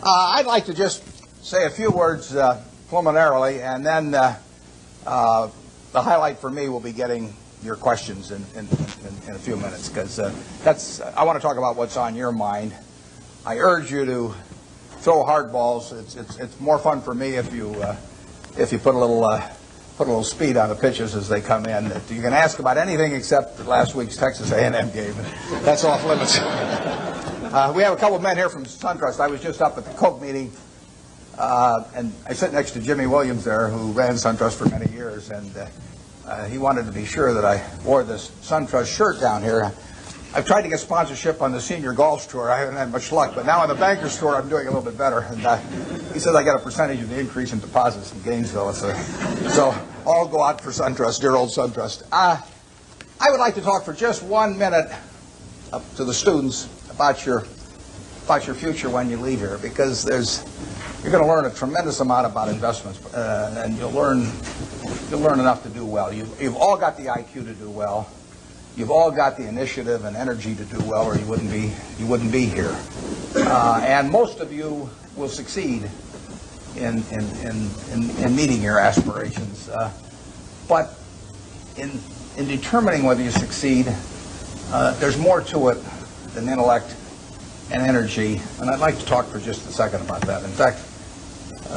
I'd like to just say a few words preliminarily, and then the highlight for me will be getting your questions in a few minutes, because I want to talk about what's on your mind. I urge you to throw hard balls. It's more fun for me if you put a little speed on the pitches as they come in. You can ask about anything except last week's Texas A&M game. That's off limits. We have a couple of men here from SunTrust. I was just up at the Coke meeting, and I sit next to Jimmy Williams there, who ran SunTrust for many years, and he wanted to be sure that I wore this SunTrust shirt down here. I've tried to get sponsorship on the Senior Golf Tour. I haven't had much luck, but now on the Bankers Tour, I'm doing a little bit better. And he says I got a percentage of the increase in deposits in Gainesville. So I'll go out for SunTrust, dear old SunTrust. I would like to talk for just 1 minute to the students about your future when you leave here, because you're going to learn a tremendous amount about investments, and you'll learn enough to do well. You've all got the IQ to do well. You've all got the initiative and energy to do well, or you wouldn't be here. And most of you will succeed in meeting your aspirations. But in determining whether you succeed, there's more to it than intellect and energy. And I'd like to talk for just a second about that. In fact,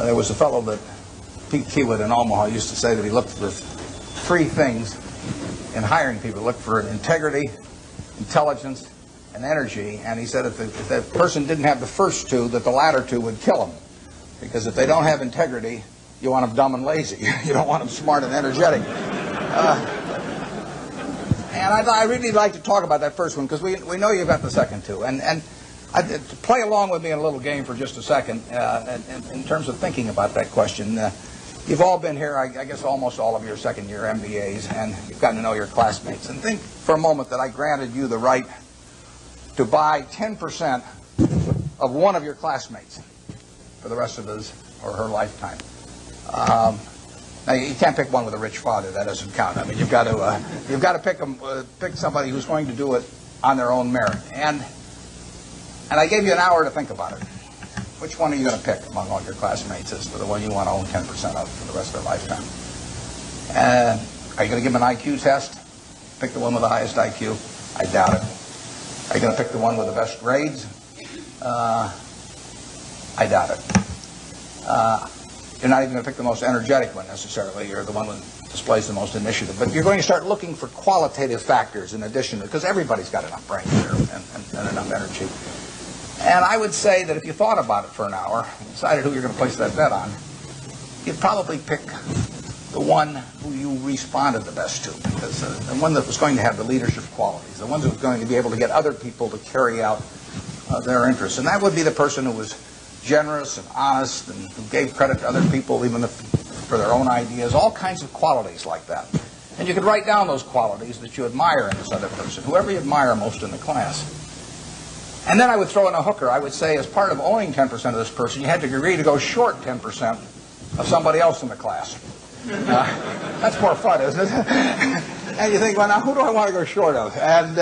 there was a fellow that Pete Kiewit in Omaha used to say that he looked for 3 things in hiring people. Look for integrity, intelligence, and energy. And he said if that person didn't have the first 2, that the latter 2 would kill them. Because if they don't have integrity, you want them dumb and lazy. You don't want them smart and energetic. And I'd really like to talk about that first one, because we know you've got the second 2. And to play along with me in a little game for just a second, in terms of thinking about that question. You've all been here, I guess almost all of your second-year MBAs, and you've gotten to know your classmates. And think for a moment that I granted you the right to buy 10% of one of your classmates for the rest of his or her lifetime. Now you can't pick one with a rich father; that doesn't count. I mean, you've got to pick somebody who's going to do it on their own merit. And I gave you an hour to think about it. Which one are you going to pick among all your classmates as for the one you want to own 10% of for the rest of their lifetime? Are you going to give them an IQ test? Pick the one with the highest IQ? I doubt it. Are you going to pick the one with the best grades? I doubt it. You're not even going to pick the most energetic one necessarily. You're the one that displays the most initiative. But you're going to start looking for qualitative factors in addition, because everybody's got enough brain here and enough energy. And I would say that if you thought about it for an hour and decided who you're going to place that bet on, you'd probably pick the one who you responded the best to, because the one that was going to have the leadership qualities, the one that was going to be able to get other people to carry out their interests. And that would be the person who was generous and honest and who gave credit to other people even for their own ideas, all kinds of qualities like that. And you could write down those qualities that you admire in this other person, whoever you admire most in the class. And then I would throw in a hooker. I would say, as part of owning 10% of this person, you had to agree to go short 10% of somebody else in the class. That's more fun, isn't it? And you think, well, now who do I want to go short of? And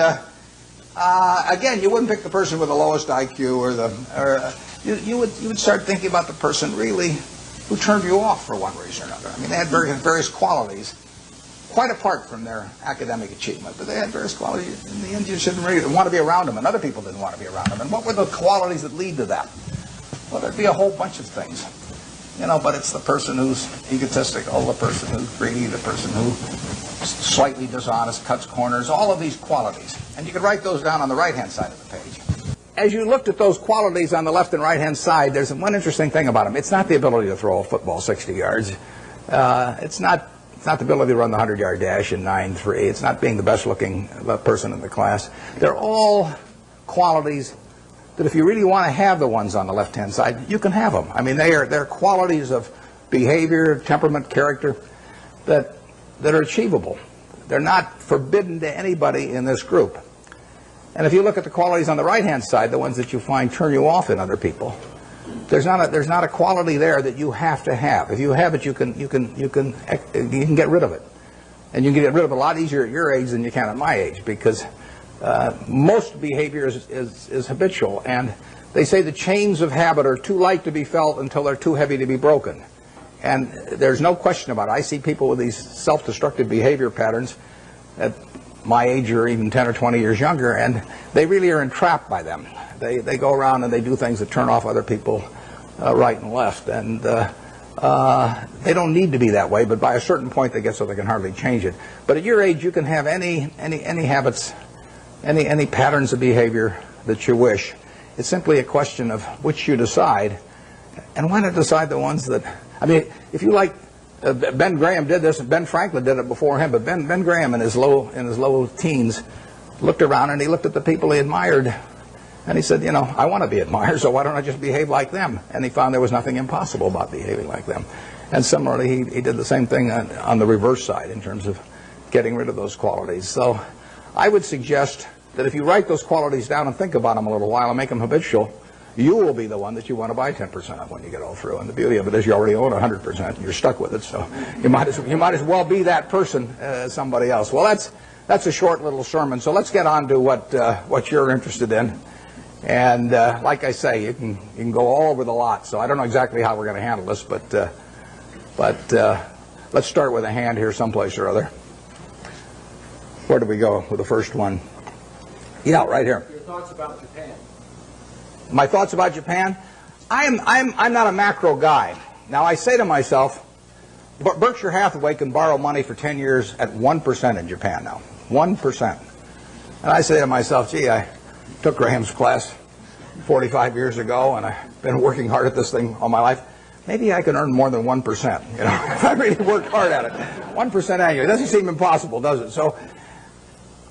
again, you wouldn't pick the person with the lowest IQ, you would start thinking about the person really who turned you off for one reason or another. I mean, they had various qualities, quite apart from their academic achievement, but they had various qualities. In the end, you didn't really want to be around them, and other people didn't want to be around them. And what were the qualities that lead to that? Well, there'd be a whole bunch of things, but it's the person who's egotistical, the person who's greedy, the person who's slightly dishonest, cuts corners, all of these qualities. And you could write those down on the right-hand side of the page. As you looked at those qualities on the left and right-hand side, there's one interesting thing about them. It's not the ability to throw a football 60 yards. It's not the ability to run the 100-yard dash in 9.3. It's not being the best-looking person in the class. They're all qualities that if you really want to have the ones on the left-hand side, you can have them. I mean, they're qualities of behavior, temperament, character that are achievable. They're not forbidden to anybody in this group. And if you look at the qualities on the right-hand side, the ones that you find turn you off in other people, there's not a quality there that you have to have. If you have it, you can get rid of it, and you can get rid of it a lot easier at your age than you can at my age, because most behavior is habitual, and They say the chains of habit are too light to be felt until they're too heavy to be broken. And there's no question about it. I see people with these self-destructive behavior patterns at my age or even 10 or 20 years younger, and they really are entrapped by them. They go around and they do things that turn off other people right and left. And they don't need to be that way, but by a certain point they get so they can hardly change it. But at your age, you can have any habits, any patterns of behavior that you wish. It's simply a question of which you decide, and why not decide the ones that, I mean, if you like, Ben Graham did this, and Ben Franklin did it before him, but Ben Graham in his low teens looked around and he looked at the people he admired, and he said, you know, I want to be admired, so why don't I just behave like them? And he found there was nothing impossible about behaving like them. And similarly, he did the same thing on the reverse side in terms of getting rid of those qualities. So I would suggest that if you write those qualities down and think about them a little while and make them habitual, you will be the one that you want to buy 10% of when you get all through. And the beauty of it is you already own 100%. You're stuck with it, so you might as well be that person as somebody else. Well, that's a short little sermon. So let's get on to what you're interested in. And like I say, you can go all over the lot. So I don't know exactly how we're going to handle this, but let's start with a hand here someplace or other. Where do we go with the first one? Yeah, right here. Your thoughts about Japan. My thoughts about Japan? I'm not a macro guy. Now, I say to myself, Berkshire Hathaway can borrow money for 10 years at 1% in Japan now. 1%. And I say to myself, gee, I took Graham's class 45 years ago, and I've been working hard at this thing all my life. Maybe I can earn more than 1%, you know, if I really work hard at it. 1% annually. It doesn't seem impossible, does it? So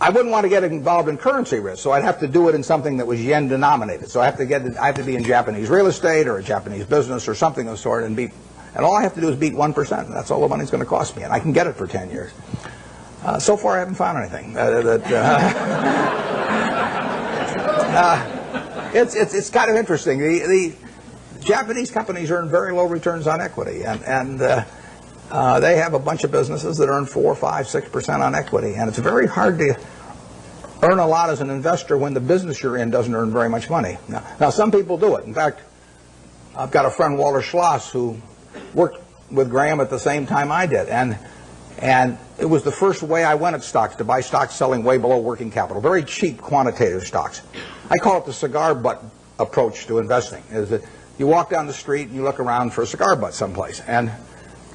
I wouldn't want to get involved in currency risk, so I'd have to do it in something that was yen denominated. So I have to be in Japanese real estate or a Japanese business or something of the sort, and all I have to do is beat 1%. And that's all the money's going to cost me, and I can get it for 10 years. So far, I haven't found anything. It's kind of interesting. The Japanese companies earn very low returns on equity, and they have a bunch of businesses that earn 4, 5, 6% on equity, and it's very hard to earn a lot as an investor when the business you're in doesn't earn very much money. Now some people do it. In fact, I've got a friend, Walter Schloss, who worked with Graham at the same time I did, and it was the first way I went at stocks, to buy stocks selling way below working capital, very cheap quantitative stocks. I call it the cigar butt approach to investing. Is that you walk down the street and you look around for a cigar butt someplace, and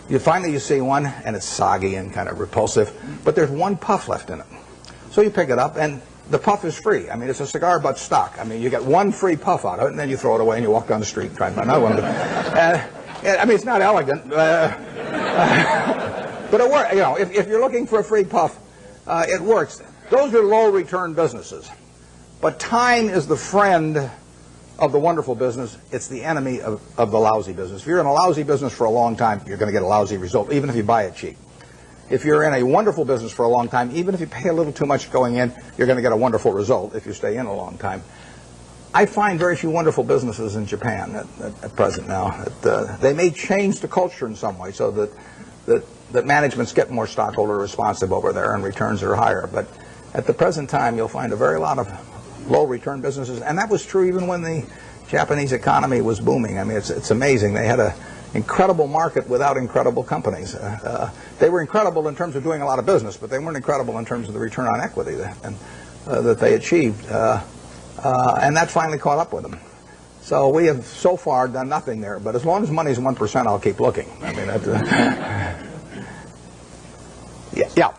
you see one, and it's soggy and kind of repulsive, but there's one puff left in it. So you pick it up, and the puff is free. I mean, it's a cigar butt stock. I mean, you get one free puff out of it, and then you throw it away and you walk down the street and try and find another one. I mean, it's not elegant, but it works. You know, if you're looking for a free puff, it works. Those are low return businesses. But time is the friend of the wonderful business. It's the enemy of the lousy business. If you're in a lousy business for a long time, you're going to get a lousy result, even if you buy it cheap. If you're in a wonderful business for a long time, even if you pay a little too much going in, you're going to get a wonderful result if you stay in a long time. I find very few wonderful businesses in Japan at present now. They may change the culture in some way so that managements get more stockholder responsive over there and returns are higher. But at the present time, you'll find a very lot of low return businesses, and that was true even when the Japanese economy was booming. I mean, it's amazing. They had an incredible market without incredible companies. They were incredible in terms of doing a lot of business, but they weren't incredible in terms of the return on equity that they achieved. And that finally caught up with them. So we have so far done nothing there, but as long as money's 1%, I'll keep looking. I mean, yeah.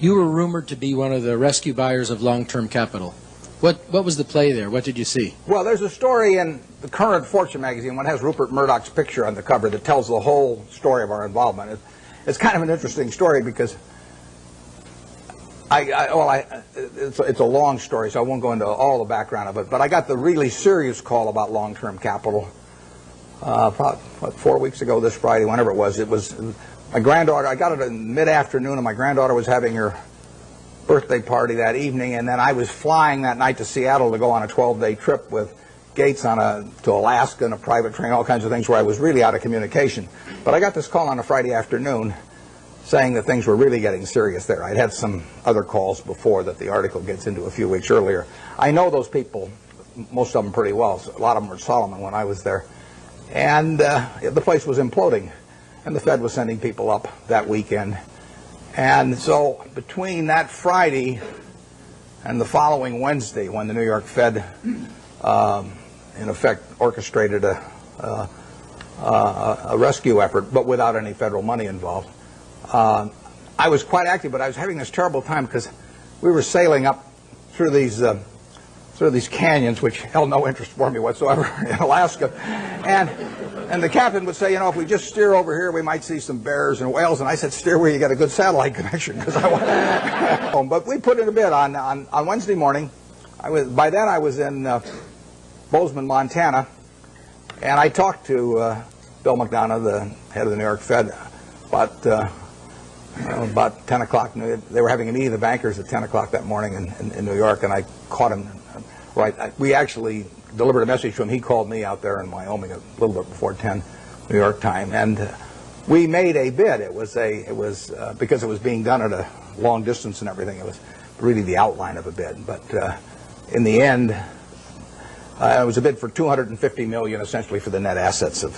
You were rumored to be one of the rescue buyers of long-term capital. What was the play there? What did you see? Well, there's a story in the current Fortune magazine, one has Rupert Murdoch's picture on the cover, that tells the whole story of our involvement. It's kind of an interesting story because it's a long story, so I won't go into all the background of it, but I got the really serious call about long-term capital about 4 weeks ago this Friday, whenever it was. It was my granddaughter. I got it in mid-afternoon, and my granddaughter was having her birthday party that evening, and then I was flying that night to Seattle to go on a 12-day trip with Gates to Alaska in a private train, all kinds of things where I was really out of communication. But I got this call on a Friday afternoon saying that things were really getting serious there. I'd had some other calls before that the article gets into a few weeks earlier. I know those people most of them pretty well. So a lot of them were Solomon when I was there. And the place was imploding. And the Fed was sending people up that weekend. And so between that Friday and the following Wednesday, when the New York Fed, in effect, orchestrated a rescue effort, but without any federal money involved, I was quite active, but I was having this terrible time because we were sailing up through these canyons, which held no interest for me whatsoever, in Alaska. And the captain would say, you know, if we just steer over here, we might see some bears and whales. And I said, steer where you get a good satellite connection, because I want home. But we put in a bid on Wednesday morning. By then I was in Bozeman, Montana, and I talked to Bill McDonough, the head of the New York Fed, about 10 o'clock. They were having a meeting of the bankers at 10 o'clock that morning in New York, and I caught him. Right, we actually delivered a message to him. He called me out there in Wyoming a little bit before 10 New York time, and we made a bid. It was because it was being done at a long distance and everything. It was really the outline of a bid, but in the end, it was a bid for $250 million, essentially for the net assets of.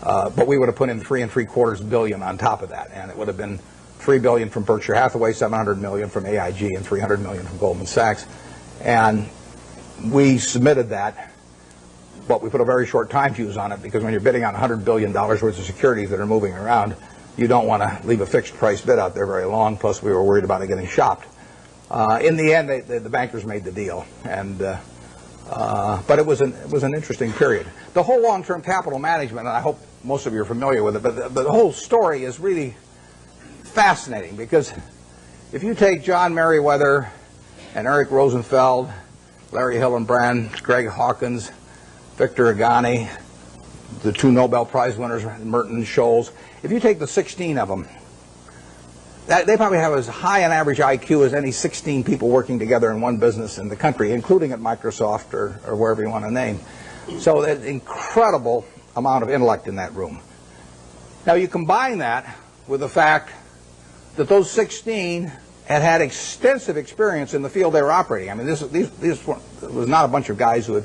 But we would have put in $3.75 billion on top of that, and it would have been $3 billion from Berkshire Hathaway, $700 million from AIG, and $300 million from Goldman Sachs, and we submitted that, but we put a very short time fuse on it, because when you're bidding on $100 billion worth of securities that are moving around, you don't want to leave a fixed price bid out there very long, plus we were worried about it getting shopped. In the end, the bankers made the deal, and but it was an interesting period. The whole long-term capital management, and I hope most of you are familiar with it, but the whole story is really fascinating, because if you take John Merriweather and Eric Rosenfeld, Larry Hillenbrand, Greg Hawkins, Victor Agani, the two Nobel Prize winners, Merton and Scholes, if you take the 16 of them, they probably have as high an average IQ as any 16 people working together in one business in the country, including at Microsoft or wherever you want to name. So there's an incredible amount of intellect in that room. Now you combine that with the fact that those 16 had extensive experience in the field they were operating. I mean, this was not a bunch of guys who had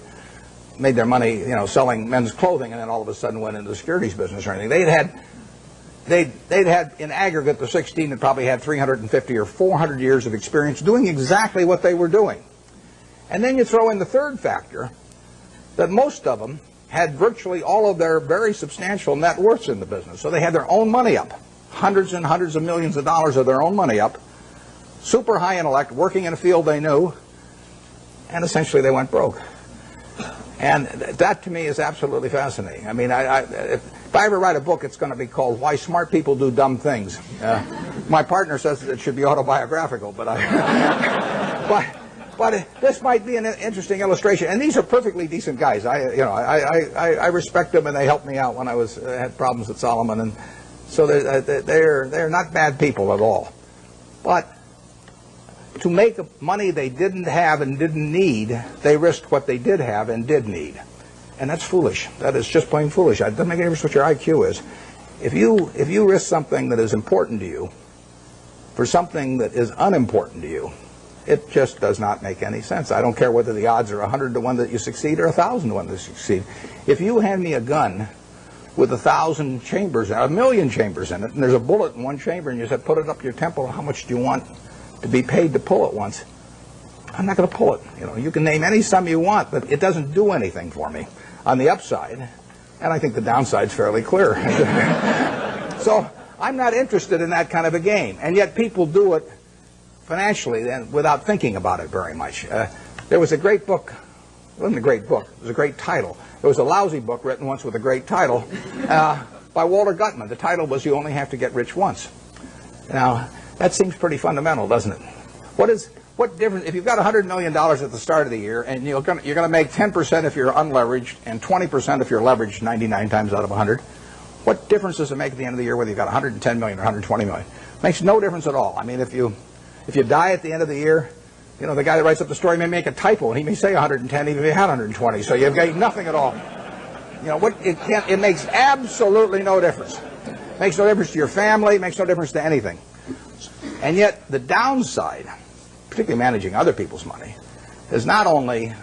made their money, you know, selling men's clothing and then all of a sudden went into the securities business or anything. They'd had in aggregate, the 16 had probably had 350 or 400 years of experience doing exactly what they were doing. And then you throw in the third factor, that most of them had virtually all of their very substantial net worths in the business. So they had their own money up, hundreds and hundreds of millions of dollars of their own money up, super high intellect, working in a field they knew, and essentially they went broke. And that to me is absolutely fascinating. I mean, if I ever write a book, it's going to be called Why Smart People Do Dumb Things. My partner says it should be autobiographical, but this might be an interesting illustration. And these are perfectly decent guys. I respect them, and they helped me out when I had problems at Solomon, and so they're not bad people at all. But to make money they didn't have and didn't need, they risked what they did have and did need. And that's foolish. That is just plain foolish. It doesn't make any difference what your IQ is. If you risk something that is important to you for something that is unimportant to you, it just does not make any sense. I don't care whether the odds are 100 to 1 that you succeed or 1,000 to 1 that you succeed. If you hand me a gun with 1,000 chambers, 1,000,000 chambers in it, and there's a bullet in one chamber, and you said, put it up your temple, how much do you want to be paid to pull it once? I'm not going to pull it. You know, you can name any sum you want, but it doesn't do anything for me on the upside, and I think the downside's fairly clear. So I'm not interested in that kind of a game, and yet people do it financially and without thinking about it very much. There was a great book. It wasn't a great book. It was a great title. There was a lousy book written once with a great title by Walter Gutman. The title was You Only Have to Get Rich Once. Now, that seems pretty fundamental, doesn't it? What difference if you've got $100 million at the start of the year, and you're going to make 10% if you're unleveraged and 20% if you're leveraged 99 times out of 100? What difference does it make at the end of the year whether you've got 110 million or 120 million? It makes no difference at all. I mean, if you die at the end of the year, you know, the guy that writes up the story may make a typo, and he may say 110 even if he had 120. So you've got nothing at all. You know, it makes absolutely no difference. It makes no difference to your family. It makes no difference to anything. And yet the downside, particularly managing other people's money, is not only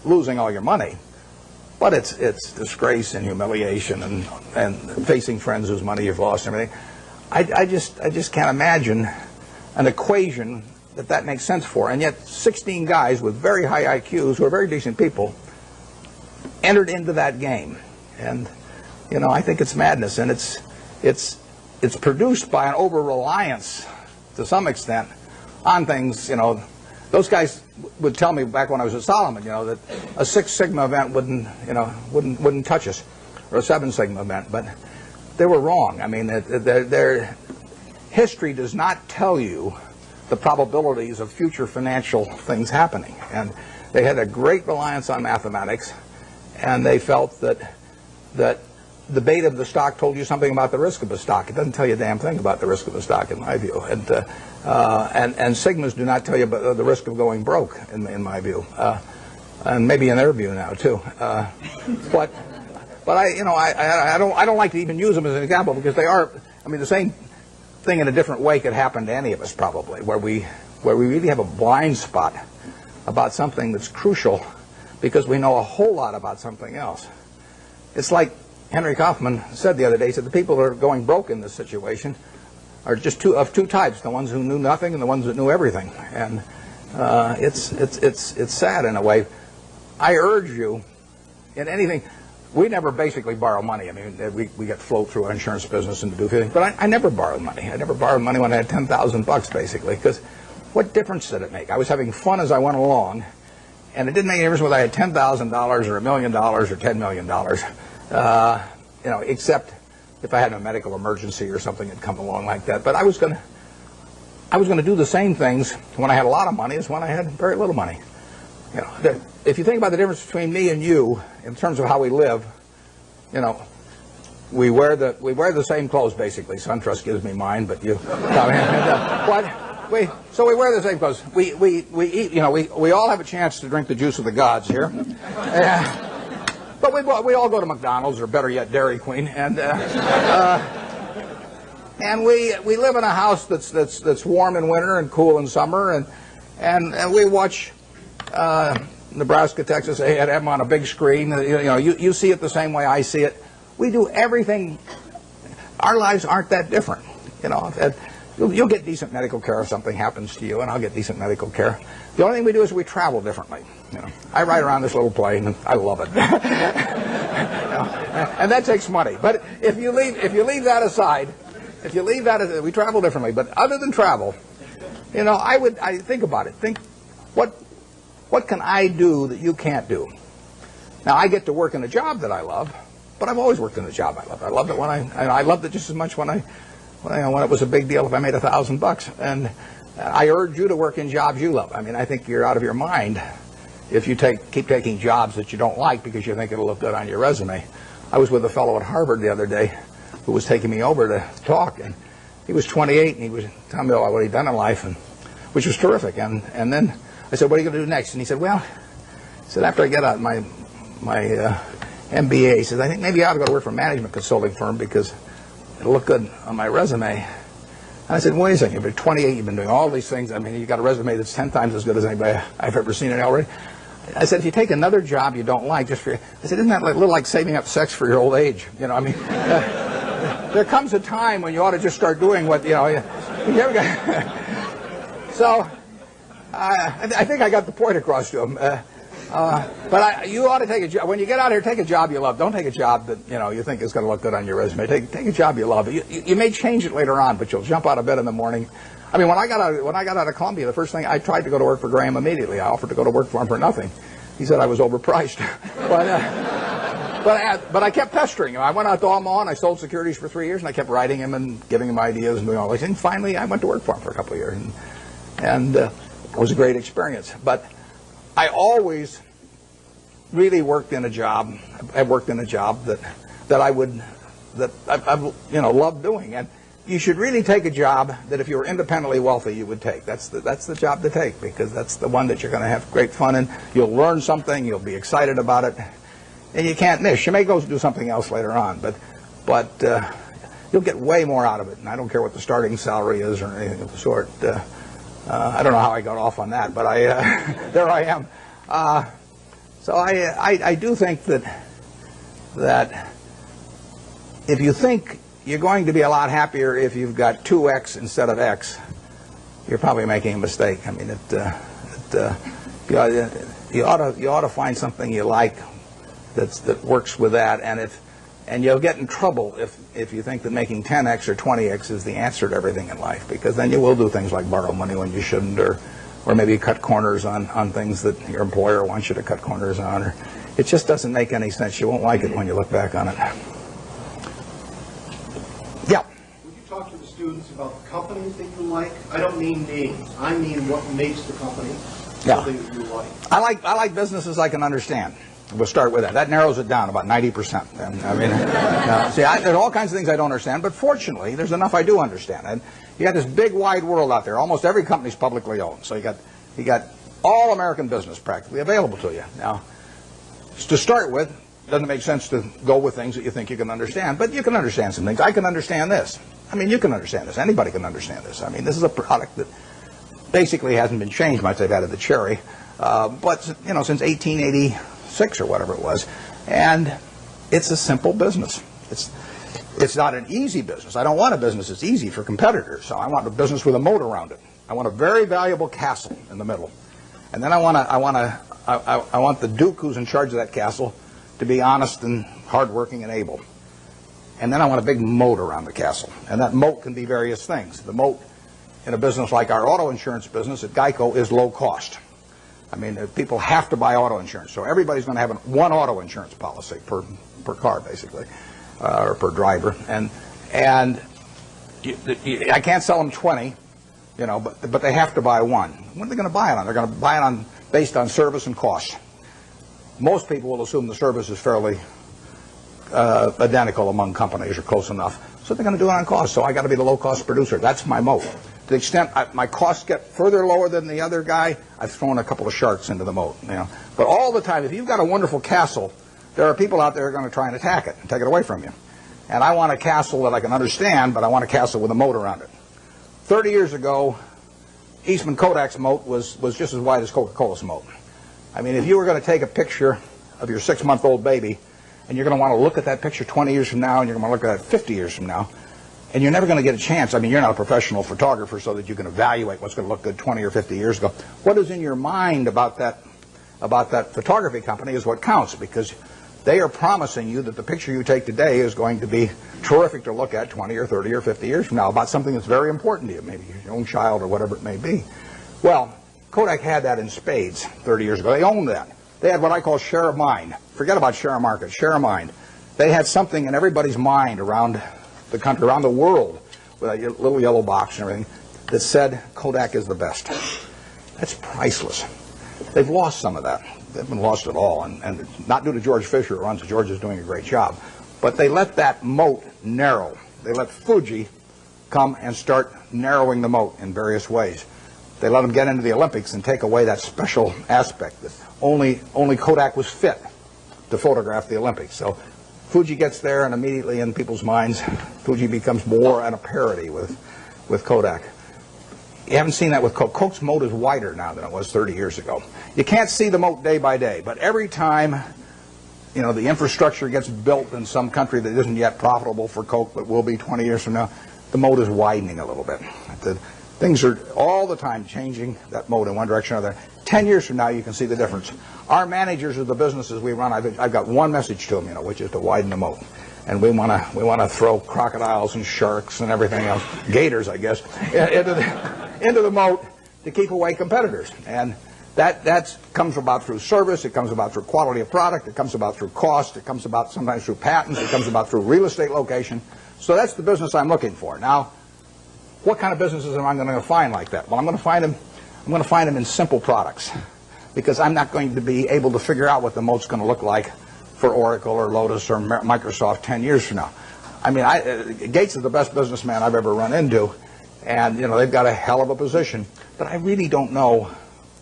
losing all your money, but it's disgrace and humiliation and facing friends whose money you've lost and everything. I just can't imagine an equation that makes sense for. And yet 16 guys with very high IQs who are very decent people entered into that game. And I think it's madness, and it's produced by an over-reliance to some extent on things. Those guys would tell me back when I was at Solomon, that a 6 Sigma event wouldn't touch us, or a 7 Sigma event, but they were wrong. I mean, their history does not tell you the probabilities of future financial things happening, and they had a great reliance on mathematics, and they felt that the beta of the stock told you something about the risk of a stock. It doesn't tell you a damn thing about the risk of a stock, in my view. And Sigmas do not tell you about the risk of going broke, in my view, and maybe in their view now too. But I don't like to even use them as an example, because they are. I mean, the same thing in a different way could happen to any of us, probably, where we really have a blind spot about something that's crucial because we know a whole lot about something else. It's like Henry Kaufman said the other day. He said the people who are going broke in this situation are just two types: the ones who knew nothing and the ones that knew everything. And it's sad in a way. I urge you, in anything, we never basically borrow money. I mean, we get float through our insurance business and to do things, but I never borrowed money. I never borrowed money when I had $10,000 basically, because what difference did it make? I was having fun as I went along, and it didn't make any difference whether I had $10,000 or $1 million or $10 million. Except if I had a medical emergency or something had come along like that. But I was going to do the same things when I had a lot of money as when I had very little money. If you think about the difference between me and you in terms of how we live, we wear the same clothes basically. SunTrust gives me mine, but you. So we wear the same clothes. We eat. We all have a chance to drink the juice of the gods here. But we all go to McDonald's, or better yet, Dairy Queen, and we live in a house that's warm in winter and cool in summer, and we watch Nebraska, Texas A&M on a big screen. You see it the same way I see it. We do everything. Our lives aren't that different. You'll get decent medical care if something happens to you, and I'll get decent medical care. The only thing we do is we travel differently. I ride around this little plane, and I love it. And that takes money. But if you leave that aside, we travel differently. But other than travel, I think about it. Think, what can I do that you can't do? Now, I get to work in a job that I love, but I've always worked in a job I love. I loved it I loved it just as much when it was a big deal if I made $1,000. And I urge you to work in jobs you love. I mean, I think you're out of your mind if you keep taking jobs that you don't like because you think it'll look good on your resume. I was with a fellow at Harvard the other day who was taking me over to talk, and he was 28, and he was telling me what he'd done in life, which was terrific. And then I said, "What are you going to do next?" And he said, "Well," after I get out my MBA, he says, "I think maybe I ought to go to work for a management consulting firm because it'll look good on my resume." And I said, "Wait a second, you've been 28, you've been doing all these things. I mean, you've got a resume that's 10 times as good as anybody I've ever seen it already." I said, "If you take another job you don't like, I said, isn't that a little like saving up sex for your old age? There comes a time when you ought to just start doing what, So, I think I got the point across to him. But you ought to take a job. When you get out here, take a job you love. Don't take a job that you think is going to look good on your resume. Take a job you love. You may change it later on, but you'll jump out of bed in the morning. I mean, when I got out of Columbia, the first thing I tried to go to work for Graham immediately. I offered to go to work for him for nothing. He said I was overpriced, but I kept pestering him. I went out to Omaha and I sold securities for 3 years, and I kept writing him and giving him ideas and doing all these things. Finally, I went to work for him for a couple of years, and it was a great experience. But I always really worked in a job. I worked in a job that I loved doing. And you should really take a job that if you were independently wealthy, you would take. That's the job to take, because that's the one that you're going to have great fun in. You'll learn something. You'll be excited about it, and you can't miss. You may go do something else later on, but you'll get way more out of it. And I don't care what the starting salary is or anything of the sort. I don't know how I got off on that, but there I am. So I do think that if you think you're going to be a lot happier if you've got 2x instead of x, you're probably making a mistake. I mean, you ought to find something you like that works with that, and you'll get in trouble if you think that making 10x or 20x is the answer to everything in life, because then you will do things like borrow money when you shouldn't, or maybe cut corners on things that your employer wants you to cut corners on. Or it just doesn't make any sense. You won't like it when you look back on it. Yeah. Would you talk to the students about the companies that you like? I don't mean names. I mean what makes the company something that you like. I like businesses I can understand. We'll start with that. That narrows it down about 90%. And, I mean, there are all kinds of things I don't understand, but fortunately, there's enough I do understand. And you got this big, wide world out there. Almost every company's publicly owned, so you got all American business practically available to you. Now, to start with, it doesn't make sense to go with things that you think you can understand, but you can understand some things. I can understand this. I mean, you can understand this. Anybody can understand this. I mean, this is a product that basically hasn't been changed much. They've added the cherry, but since 1886 or whatever it was, and it's a simple business. It's not an easy business. I don't want a business that's easy for competitors. So I want a business with a moat around it. I want a very valuable castle in the middle, and then I want the duke who's in charge of that castle to be honest and hardworking and able. And then I want a big moat around the castle, and that moat can be various things. The moat in a business like our auto insurance business at Geico is low cost. I mean, people have to buy auto insurance, so everybody's going to have one auto insurance policy per car, basically, or per driver. And I can't sell them 20, but they have to buy one. What are they going to buy it on? They're going to buy it based on service and cost. Most people will assume the service is fairly identical among companies or close enough, so they're going to do it on cost. So I got to be the low-cost producer. That's my moat. To the extent my costs get further lower than the other guy, I've thrown a couple of sharks into the moat. But all the time, if you've got a wonderful castle, there are people out there who are going to try and attack it and take it away from you. And I want a castle that I can understand, but I want a castle with a moat around it. 30 years ago, Eastman Kodak's moat was just as wide as Coca-Cola's moat. I mean, if you were going to take a picture of your 6-month-old baby, and you're going to want to look at that picture 20 years from now, and you're going to want to look at it 50 years from now, and you're never going to get a chance. I mean, you're not a professional photographer so that you can evaluate what's going to look good 20 or 50 years ago. What is in your mind about that photography company is what counts, because they are promising you that the picture you take today is going to be terrific to look at 20 or 30 or 50 years from now about something that's very important to you, maybe your own child or whatever it may be. Well, Kodak had that in spades 30 years ago. They owned that. They had what I call share of mind. Forget about share of market, share of mind. They had something in everybody's mind around the country, around the world, with a little yellow box and everything, that said Kodak is the best. That's priceless. They've lost some of that. They haven't lost it all, and not due to George Fisher, who runs it. George is doing a great job. But they let that moat narrow. They let Fuji come and start narrowing the moat in various ways. They let them get into the Olympics and take away that special aspect that only Kodak was fit to photograph the Olympics. So Fuji gets there, and immediately in people's minds, Fuji becomes more at a parity with Kodak. You haven't seen that with Coke. Coke's moat is wider now than it was 30 years ago. You can't see the moat day by day, but every time the infrastructure gets built in some country that isn't yet profitable for Coke, but will be 20 years from now, the moat is widening a little bit. Things are all the time changing that moat in one direction or another. 10 years from now, you can see the difference. Our managers of the businesses we run, I've got one message to them, which is to widen the moat. And we want to throw crocodiles and sharks and everything else, gators, I guess, into the moat to keep away competitors. And that comes about through service. It comes about through quality of product. It comes about through cost. It comes about sometimes through patents. It comes about through real estate location. So that's the business I'm looking for. Now, what kind of businesses am I going to find like that? Well, I'm going to find them in simple products, because I'm not going to be able to figure out what the moat's going to look like for Oracle or Lotus or Microsoft 10 years from now. I mean, Gates is the best businessman I've ever run into, and they've got a hell of a position, but I really don't know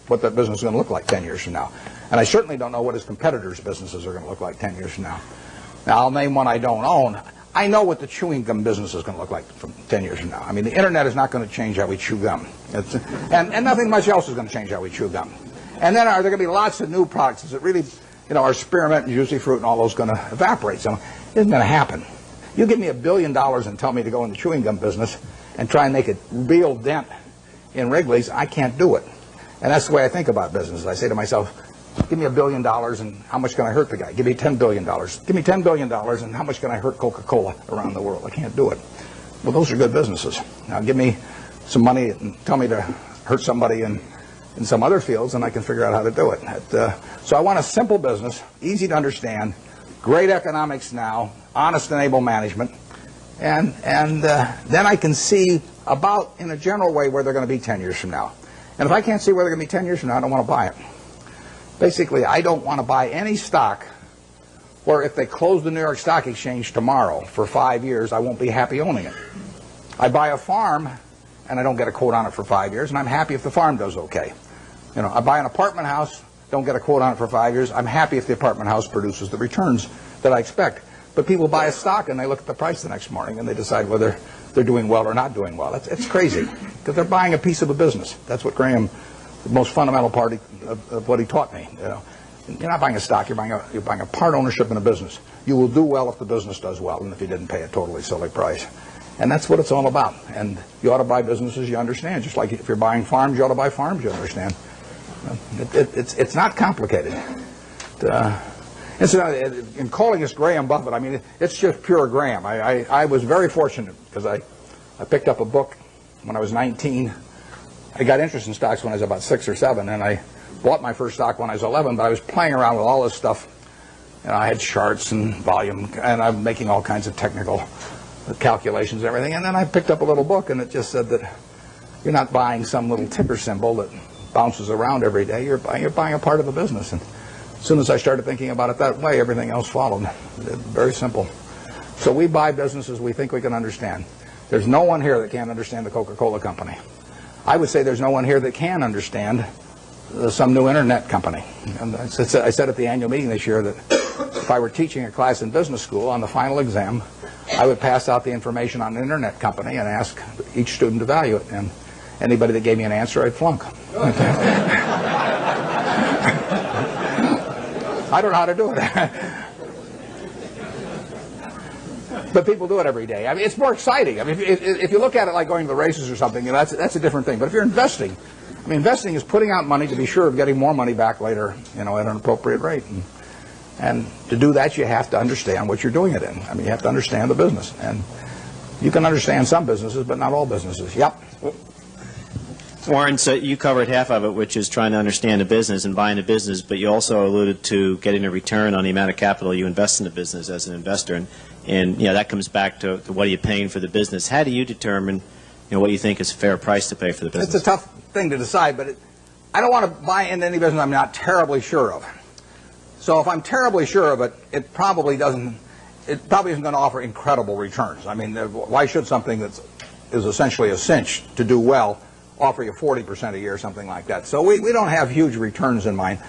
what that business is going to look like 10 years from now. And I certainly don't know what his competitors' businesses are going to look like 10 years from now. Now, I'll name one I don't own. I know what the chewing gum business is going to look like from 10 years from now. I mean, the internet is not going to change how we chew gum. And nothing much else is going to change how we chew gum. And then are there going to be lots of new products? Is it really our spearmint and juicy fruit and all those going to evaporate. So it isn't going to happen. You give me $1 billion and tell me to go in the chewing gum business and try and make a real dent in Wrigley's, I can't do it. And that's the way I think about business. I say to myself, give me $1 billion and how much can I hurt the guy? Give me $10 billion. Give me $10 billion and how much can I hurt Coca-Cola around the world? I can't do it. Well, those are good businesses. Now give me some money and tell me to hurt somebody in some other fields and I can figure out how to do it. So I want a simple business, easy to understand, great economics now, honest and able management, and then I can see about, in a general way, where they're going to be 10 years from now. And if I can't see where they're going to be 10 years from now, I don't want to buy it. Basically, I don't want to buy any stock where if they close the New York Stock Exchange tomorrow for 5 years, I won't be happy owning it. I buy a farm, and I don't get a quote on it for 5 years, and I'm happy if the farm does okay. I buy an apartment house, don't get a quote on it for 5 years, I'm happy if the apartment house produces the returns that I expect. But people buy a stock, and they look at the price the next morning, and they decide whether they're doing well or not doing well. It's crazy, because they're buying a piece of a business. That's what Graham, the most fundamental part of what he taught me. You're not buying a stock, you're buying a part ownership in a business. You will do well if the business does well, and if you didn't pay a totally silly price. And that's what it's all about. And you ought to buy businesses you understand. Just like if you're buying farms, you ought to buy farms you understand. It's not complicated. In calling this Graham Buffett, I mean, it's just pure Graham. I was very fortunate because I picked up a book when I was 19. I got interest in stocks when I was about 6 or 7, and I bought my first stock when I was 11, but I was playing around with all this stuff. I had charts and volume, and I'm making all kinds of technical calculations and everything. And then I picked up a little book, and it just said that you're not buying some little ticker symbol that bounces around every day. You're buying a part of a business. And as soon as I started thinking about it that way, everything else followed. Very simple. So we buy businesses we think we can understand. There's no one here that can't understand the Coca-Cola company. I would say there's no one here that can understand some new internet company. And I said at the annual meeting this year that if I were teaching a class in business school, on the final exam, I would pass out the information on an internet company and ask each student to value it. And anybody that gave me an answer, I'd flunk. I don't know how to do it. But people do it every day. I mean, it's more exciting. I mean, if you look at it like going to the races or something, that's a different thing. But if you're investing, I mean, investing is putting out money to be sure of getting more money back later, at an appropriate rate. And to do that, you have to understand what you're doing it in. I mean, you have to understand the business. And you can understand some businesses, but not all businesses. Yep. Warren, so you covered half of it, which is trying to understand a business and buying a business, but you also alluded to getting a return on the amount of capital you invest in the business as an investor. And that comes back to what are you paying for the business. How do you determine what you think is a fair price to pay for the business? It's a tough thing to decide, but I don't want to buy into any business I'm not terribly sure of. So if I'm terribly sure of it, it probably isn't going to offer incredible returns. I mean, why should something that is essentially a cinch to do well offer you 40% a year or something like that? So we don't have huge returns in mind,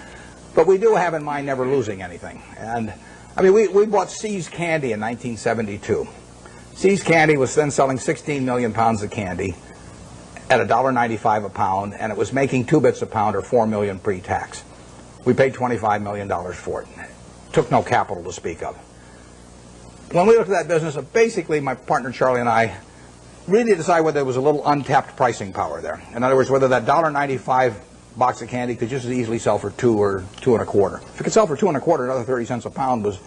but we do have in mind never losing anything. And I mean, we bought See's Candy in 1972. See's Candy was then selling 16 million pounds of candy at $1.95 a pound, and it was making 2 bits a pound or $4 million pre-tax. We paid $25 million for it. Took no capital to speak of. When we looked at that business, basically my partner Charlie and I really decided whether there was a little untapped pricing power there. In other words, whether that $1.95 box of candy could just as easily sell for $2 or $2 1/4. If it could sell for $2 1/4, another 30 cents a pound was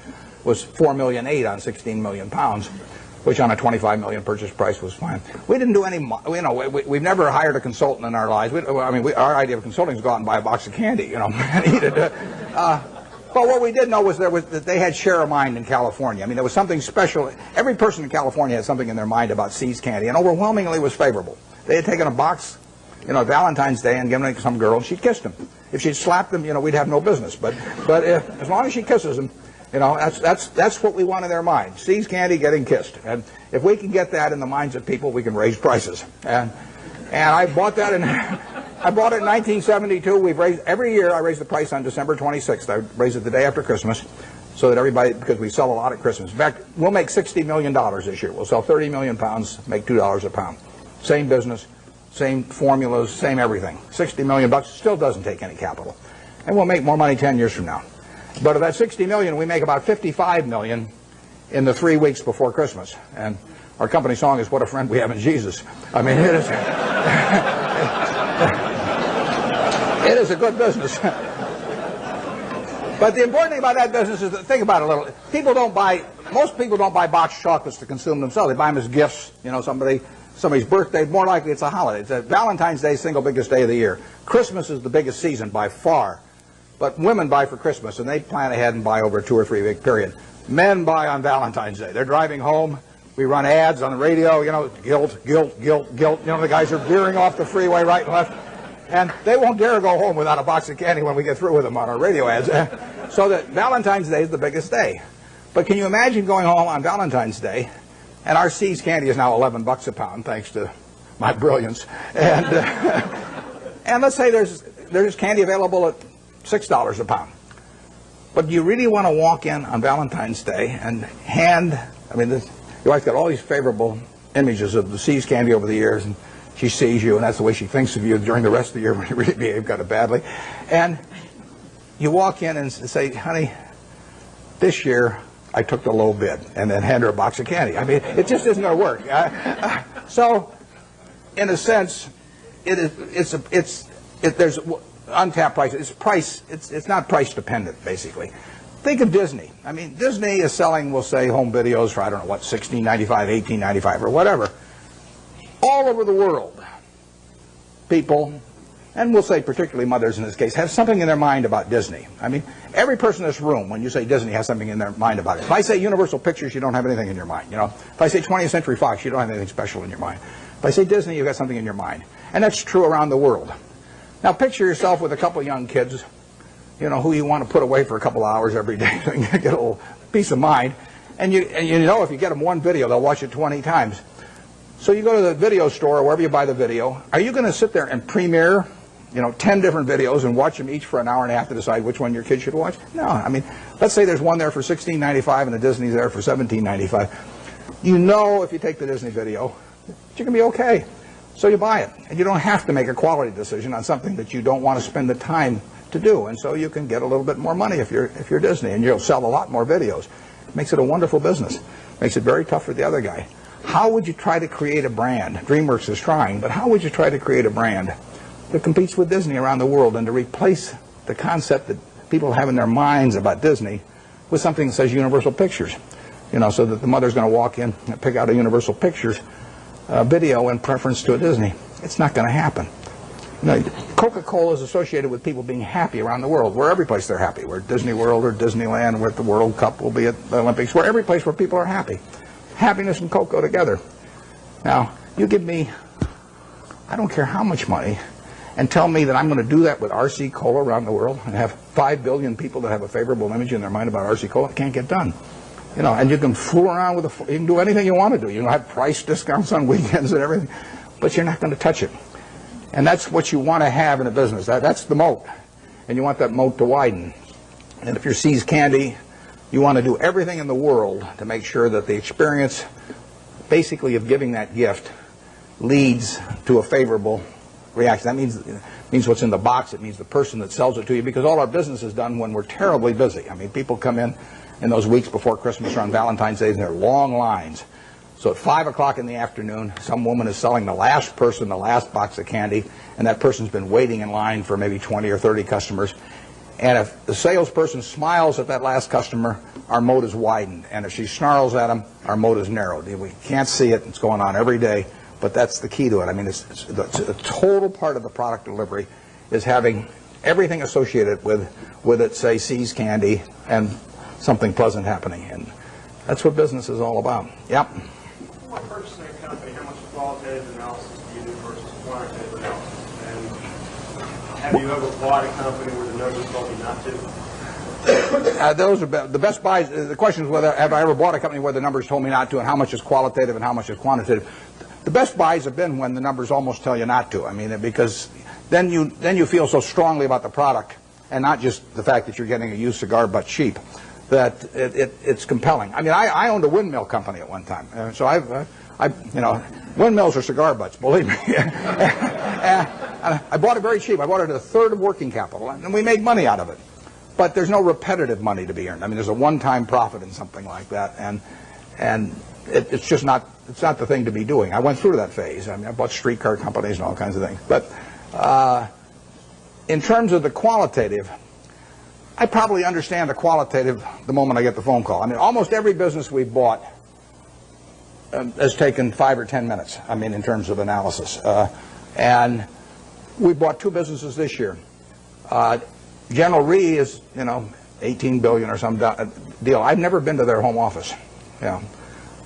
$4.8 million on 16 million pounds, which on a 25 million purchase price was fine. We didn't do any, we've never hired a consultant in our lives. Our idea of consulting is go out and buy a box of candy, and eat it. But what we did know was that they had share of mind in California. I mean, there was something special. Every person in California had something in their mind about See's Candy, and overwhelmingly was favorable. They had taken a box, Valentine's Day and given it to some girl, and she kissed him. If she'd slapped him, we'd have no business. But as long as she kisses him, that's what we want in their mind. See's Candy getting kissed. And if we can get that in the minds of people, we can raise prices. And I bought that I bought it in 1972. We've raised every year. I raise the price on December 26th. I raise it the day after Christmas, so that everybody, because we sell a lot at Christmas. In fact, we'll make $60 million this year. We'll sell 30 million pounds, make $2 a pound. Same business, same formulas, same everything. $60 million still doesn't take any capital, and we'll make more money 10 years from now. But of that 60 million, we make about 55 million in the 3 weeks before Christmas. And our company song is "What a Friend We Have in Jesus." I mean, it is, it is a good business. But the important thing about that business is that, think about it a little. Most people don't buy boxed chocolates to consume themselves. They buy them as gifts. You know, somebody's birthday. More likely, it's a holiday. It's Valentine's Day, single biggest day of the year. Christmas is the biggest season by far. But women buy for Christmas, and they plan ahead and buy over a 2 or 3 week period. Men buy on Valentine's Day. They're driving home. We run ads on the radio, you know, guilt, guilt, guilt, guilt. You know, the guys are veering off the freeway right and left. And they won't dare go home without a box of candy when we get through with them on our radio ads. So that Valentine's Day is the biggest day. But can you imagine going home on Valentine's Day, and our See's candy is now $11 a pound, thanks to my brilliance. And, and let's say there's candy available at $6 a pound. But do you really want to walk in on Valentine's Day and hand, I mean, your wife's got all these favorable images of the See's candy over the years, and she sees you, and that's the way she thinks of you during the rest of the year when you really behave kind of badly. And you walk in and say, "Honey, this year I took the low bid," and then hand her a box of candy. I mean, it just isn't going to work. So, in a sense, there's untapped price. It's not price dependent, basically. Think of Disney. I mean, Disney is selling, we'll say, home videos for, I don't know what, $16.95, $18.95, or whatever. All over the world, people, and we'll say particularly mothers in this case, have something in their mind about Disney. I mean, every person in this room, when you say Disney, has something in their mind about it. If I say Universal Pictures, you don't have anything in your mind. You know, if I say 20th Century Fox, you don't have anything special in your mind. If I say Disney, you've got something in your mind. And that's true around the world. Now, picture yourself with a couple of young kids, you know, who you want to put away for a couple of hours every day so you get a little peace of mind. And you know, if you get them one video, they'll watch it 20 times. So you go to the video store or wherever you buy the video. Are you going to sit there and premiere, you know, 10 different videos and watch them each for an hour and a half to decide which one your kid should watch? No. I mean, let's say there's one there for $16.95 and the Disney's there for $17.95. You know, if you take the Disney video, you're going to be okay. So you buy it. And you don't have to make a quality decision on something that you don't want to spend the time to do. And so you can get a little bit more money if you're Disney, and you'll sell a lot more videos. It makes it a wonderful business. Makes it very tough for the other guy. How would you try to create a brand? DreamWorks is trying, but how would you try to create a brand that competes with Disney around the world and to replace the concept that people have in their minds about Disney with something that says Universal Pictures? You know, so that the mother's going to walk in and pick out a Universal Pictures video in preference to a Disney. It's not going to happen. You know, Coca-Cola is associated with people being happy around the world. We're every place they're happy. We're at Disney World or Disneyland. We're at the World Cup. We'll be at the Olympics. We're every place where people are happy. Happiness and Coke go together. Now, you give me, I don't care how much money, and tell me that I'm going to do that with RC Cola around the world and have 5 billion people that have a favorable image in their mind about RC Cola. It can't get done. You know, and you can fool around with you can do anything you want to do. You can have price discounts on weekends and everything, but you're not going to touch it. And that's what you want to have in a business. That's the moat. And you want that moat to widen. And if you're See's Candy, you want to do everything in the world to make sure that the experience, basically, of giving that gift leads to a favorable reaction. That means what's in the box. It means the person that sells it to you, because all our business is done when we're terribly busy. I mean, people come in those weeks before Christmas or on Valentine's Day, and there are long lines. So at 5 o'clock in the afternoon, some woman is selling the last person the last box of candy, and that person's been waiting in line for maybe 20 or 30 customers. And if the salesperson smiles at that last customer, our moat is widened. And if she snarls at him, our moat is narrowed. We can't see it. It's going on every day. But that's the key to it. I mean, it's a total part of the product delivery is having everything associated with it, say, See's Candy, and something pleasant happening. And that's what business is all about. Yep. When purchasing a company, how much qualitative analysis do you do versus quantitative analysis? And have you ever bought a company where the numbers told you not to? Those are the best buys. The question is whether have I ever bought a company where the numbers told me not to, and how much is qualitative and how much is quantitative. The best buys have been when the numbers almost tell you not to. I mean, because then you feel so strongly about the product, and not just the fact that you're getting a used cigar but cheap, that it's compelling. I mean, I owned a windmill company at one time, so you know, windmills are cigar butts, believe me. I bought it very cheap. I bought it at a third of working capital, and we made money out of it. but there's no repetitive money to be earned. I mean, there's a one-time profit in something like that, and it's just not, it's not the thing to be doing. I went through that phase. I mean, I bought streetcar companies and all kinds of things. But in terms of the qualitative, I probably understand the qualitative the moment I get the phone call. I mean, almost every business we've bought has taken 5 or 10 minutes, I mean, in terms of analysis. And we bought 2 businesses this year. General Re is, you know, $18 billion or some deal. I've never been to their home office. Yeah.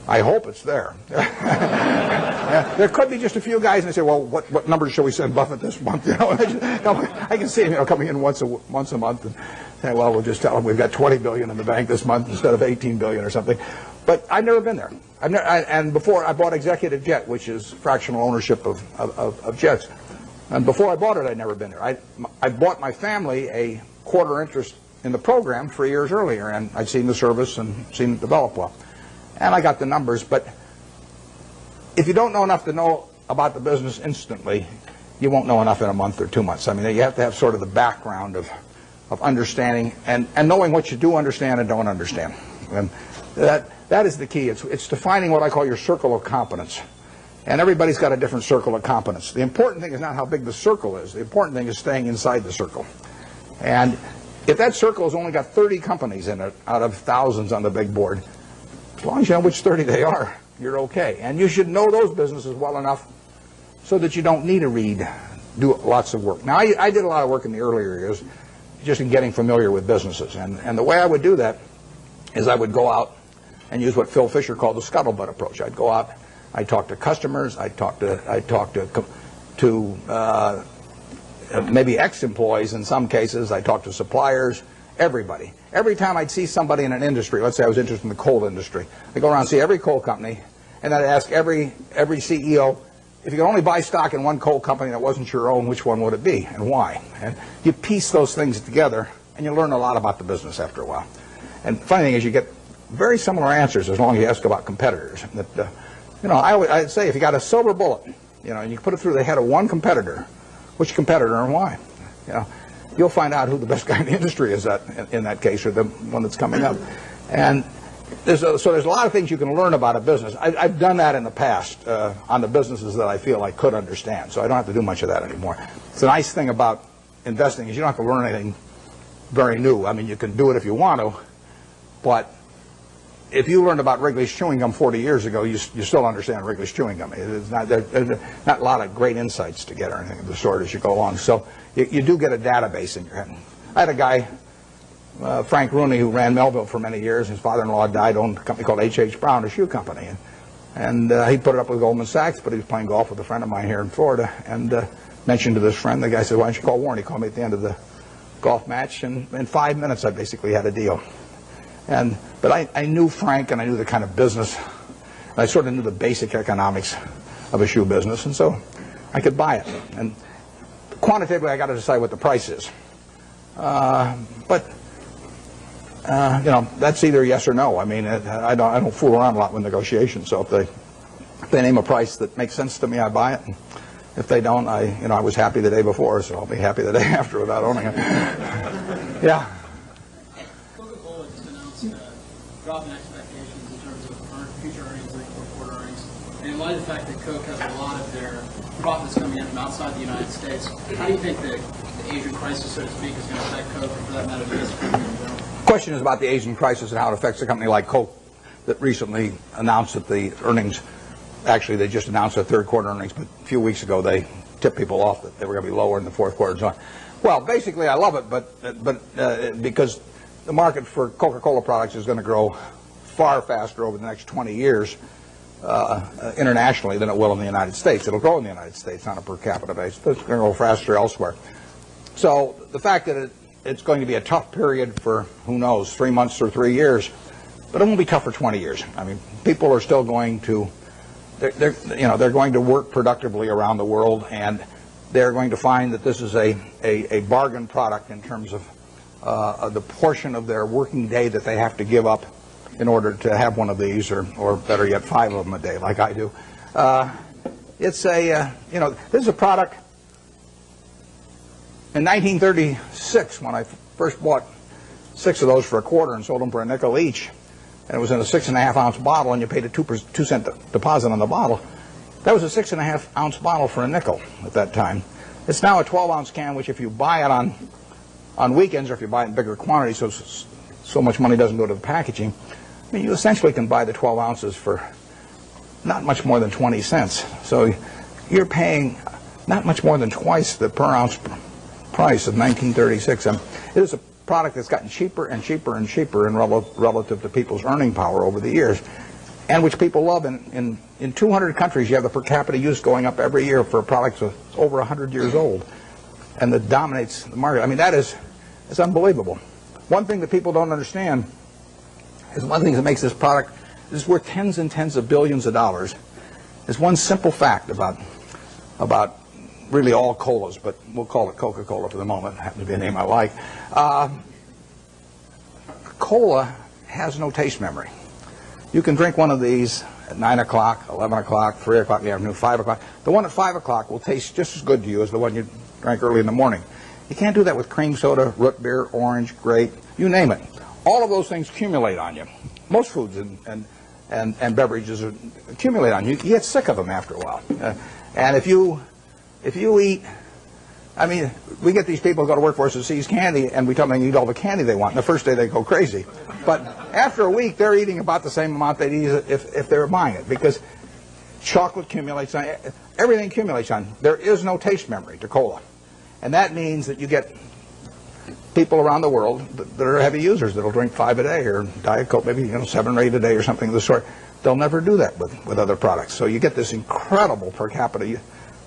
I hope it's there. Yeah, there could be just a few guys, and they say, "Well, what numbers shall we send Buffett this month?" You know, I can see him, you know, coming in once a month and say, "Well, we'll just tell him we've got $20 billion in the bank this month instead of $18 billion or something." But I've never been there. And before I bought Executive Jet, which is fractional ownership of jets, and before I bought it, I'd never been there. I bought my family a quarter interest in the program 3 years earlier, and I'd seen the service and seen it develop well. And I got the numbers, but if you don't know enough to know about the business instantly, you won't know enough in a month or 2 months. I mean, you have to have sort of the background of understanding and knowing what you do understand and don't understand. And that is the key. It's defining what I call your circle of competence. And everybody's got a different circle of competence. The important thing is not how big the circle is. The important thing is staying inside the circle. And if that circle has only got 30 companies in it out of thousands on the big board, as long as you know which 30 they are, you're okay. And you should know those businesses well enough so that you don't need to do lots of work. Now, I did a lot of work in the earlier years just in getting familiar with businesses. And the way I would do that is I would go out and use what Phil Fisher called the scuttlebutt approach. I'd go out, I'd talk to customers, I'd talk to maybe ex-employees in some cases, I'd talk to suppliers, everybody. Every time I'd see somebody in an industry, let's say I was interested in the coal industry, I'd go around and see every coal company, and I'd ask every CEO, if you could only buy stock in one coal company that wasn't your own, which one would it be and why? And you piece those things together, and you learn a lot about the business after a while. And the funny thing is you get very similar answers as long as you ask about competitors. That, you know, I'd say if you got a silver bullet, you know, and you put it through the head of one competitor, which competitor and why? You know, you'll find out who the best guy in the industry is in that case, or the one that's coming up. And there's a lot of things you can learn about a business. I've done that in the past on the businesses that I feel I could understand, so I don't have to do much of that anymore. It's a nice thing about investing is you don't have to learn anything very new. I mean, you can do it if you want to, but if you learned about Wrigley's chewing gum 40 years ago, you still understand Wrigley's chewing gum. There's not a lot of great insights to get or anything of the sort as you go along. So you do get a database in your head. I had a guy, Frank Rooney, who ran Melville for many years. His father-in-law died, owned a company called H.H. Brown, a shoe company. And he put it up with Goldman Sachs, but he was playing golf with a friend of mine here in Florida and mentioned to this friend, the guy said, "Why don't you call Warren?" He called me at the end of the golf match, and in 5 minutes I basically had a deal. But I knew Frank, and I knew the kind of business, and I sort of knew the basic economics of a shoe business, and so I could buy it. And quantitatively, I got to decide what the price is. But you know, that's either yes or no. I mean, I don't fool around a lot with negotiations. So if they name a price that makes sense to me, I buy it. And if they don't, I was happy the day before, so I'll be happy the day after without owning it. Yeah. Drop in expectations in terms of future earnings and fourth quarter earnings. And in light of the fact that Coke has a lot of their profits coming in from outside the United States, how do you think the Asian crisis, so to speak, is going to affect Coke, and for that matter, the U.S. economy in general? The question is about the Asian crisis and how it affects a company like Coke that recently announced that the earnings, actually they just announced their third quarter earnings, but a few weeks ago they tipped people off that they were going to be lower in the fourth quarter and so on. Well, basically I love it, but because the market for Coca-Cola products is going to grow far faster over the next 20 years internationally than it will in the United States. It'll grow in the United States on a per capita basis, but it's going to grow faster elsewhere. So the fact that it's going to be a tough period for, who knows, 3 months or 3 years, but it won't be tough for 20 years. I mean, people are still going to, they're going to work productively around the world, and they're going to find that this is a bargain product in terms of the portion of their working day that they have to give up in order to have one of these, or better yet, 5 of them a day, like I do. It's this is a product. In 1936, when I first bought 6 of those for a quarter and sold them for a nickel each, and it was in a 6.5-ounce bottle, and you paid a 2-cent deposit on the bottle. That was a 6.5-ounce bottle for a nickel at that time. It's now a 12-ounce can, which if you buy it on weekends, or if you buy it in bigger quantities, so much money doesn't go to the packaging, I mean, you essentially can buy the 12 ounces for not much more than 20 cents. So you're paying not much more than twice the per ounce price of 1936. It is a product that's gotten cheaper and cheaper and cheaper in relative to people's earning power over the years, and which people love. In 200 countries, you have the per capita use going up every year for a product that's over 100 years old, and that dominates the market. I mean, it's unbelievable. One thing that people don't understand is one thing that makes this product is worth tens and tens of billions of dollars. Is one simple fact about really all colas, but we'll call it Coca-Cola for the moment. It happens to be a name I like. Cola has no taste memory. You can drink one of these at 9 o'clock, 11 o'clock, 3 o'clock in the afternoon, 5 o'clock. The one at 5 o'clock will taste just as good to you as the one you drank early in the morning. You can't do that with cream soda, root beer, orange, grape, you name it. All of those things accumulate on you. Most foods and beverages accumulate on you. You get sick of them after a while. And if you eat, I mean, we get these people who go to work for us who seize candy, and we tell them they eat all the candy they want. And the first day they go crazy. But after a week, they're eating about the same amount they'd eat if they were buying it, because chocolate accumulates on, everything accumulates on. There is no taste memory to cola. And that means that you get people around the world that are heavy users that'll drink 5 a day, or Diet Coke, maybe 7 or 8 a day, or something of the sort. They'll never do that with other products. So you get this incredible per capita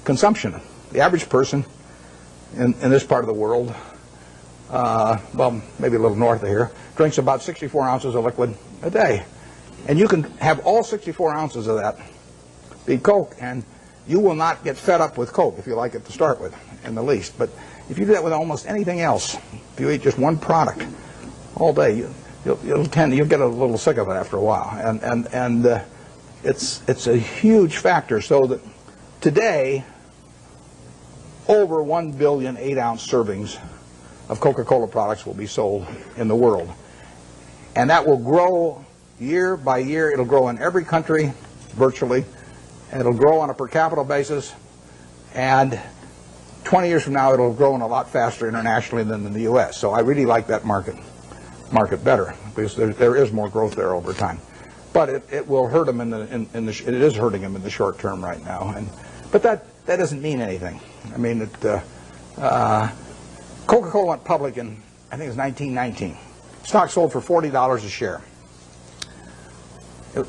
consumption. The average person in this part of the world, well, maybe a little north of here, drinks about 64 ounces of liquid a day. And you can have all 64 ounces of that be Coke, and you will not get fed up with Coke if you like it to start with, in the least. But if you do that with almost anything else, if you eat just one product all day, you'll get a little sick of it after a while. And it's a huge factor. So that today, over 1 billion 8-ounce servings of Coca-Cola products will be sold in the world. And that will grow year by year. It'll grow in every country, virtually. And it'll grow on a per capita basis. And 20 years from now, it'll grow a lot faster internationally than in the U.S. So I really like that market better, because there is more growth there over time. But it will hurt them it is hurting them in the short term right now. But that doesn't mean anything. I mean, Coca-Cola went public in, I think it was 1919. Stock sold for $40 a share. It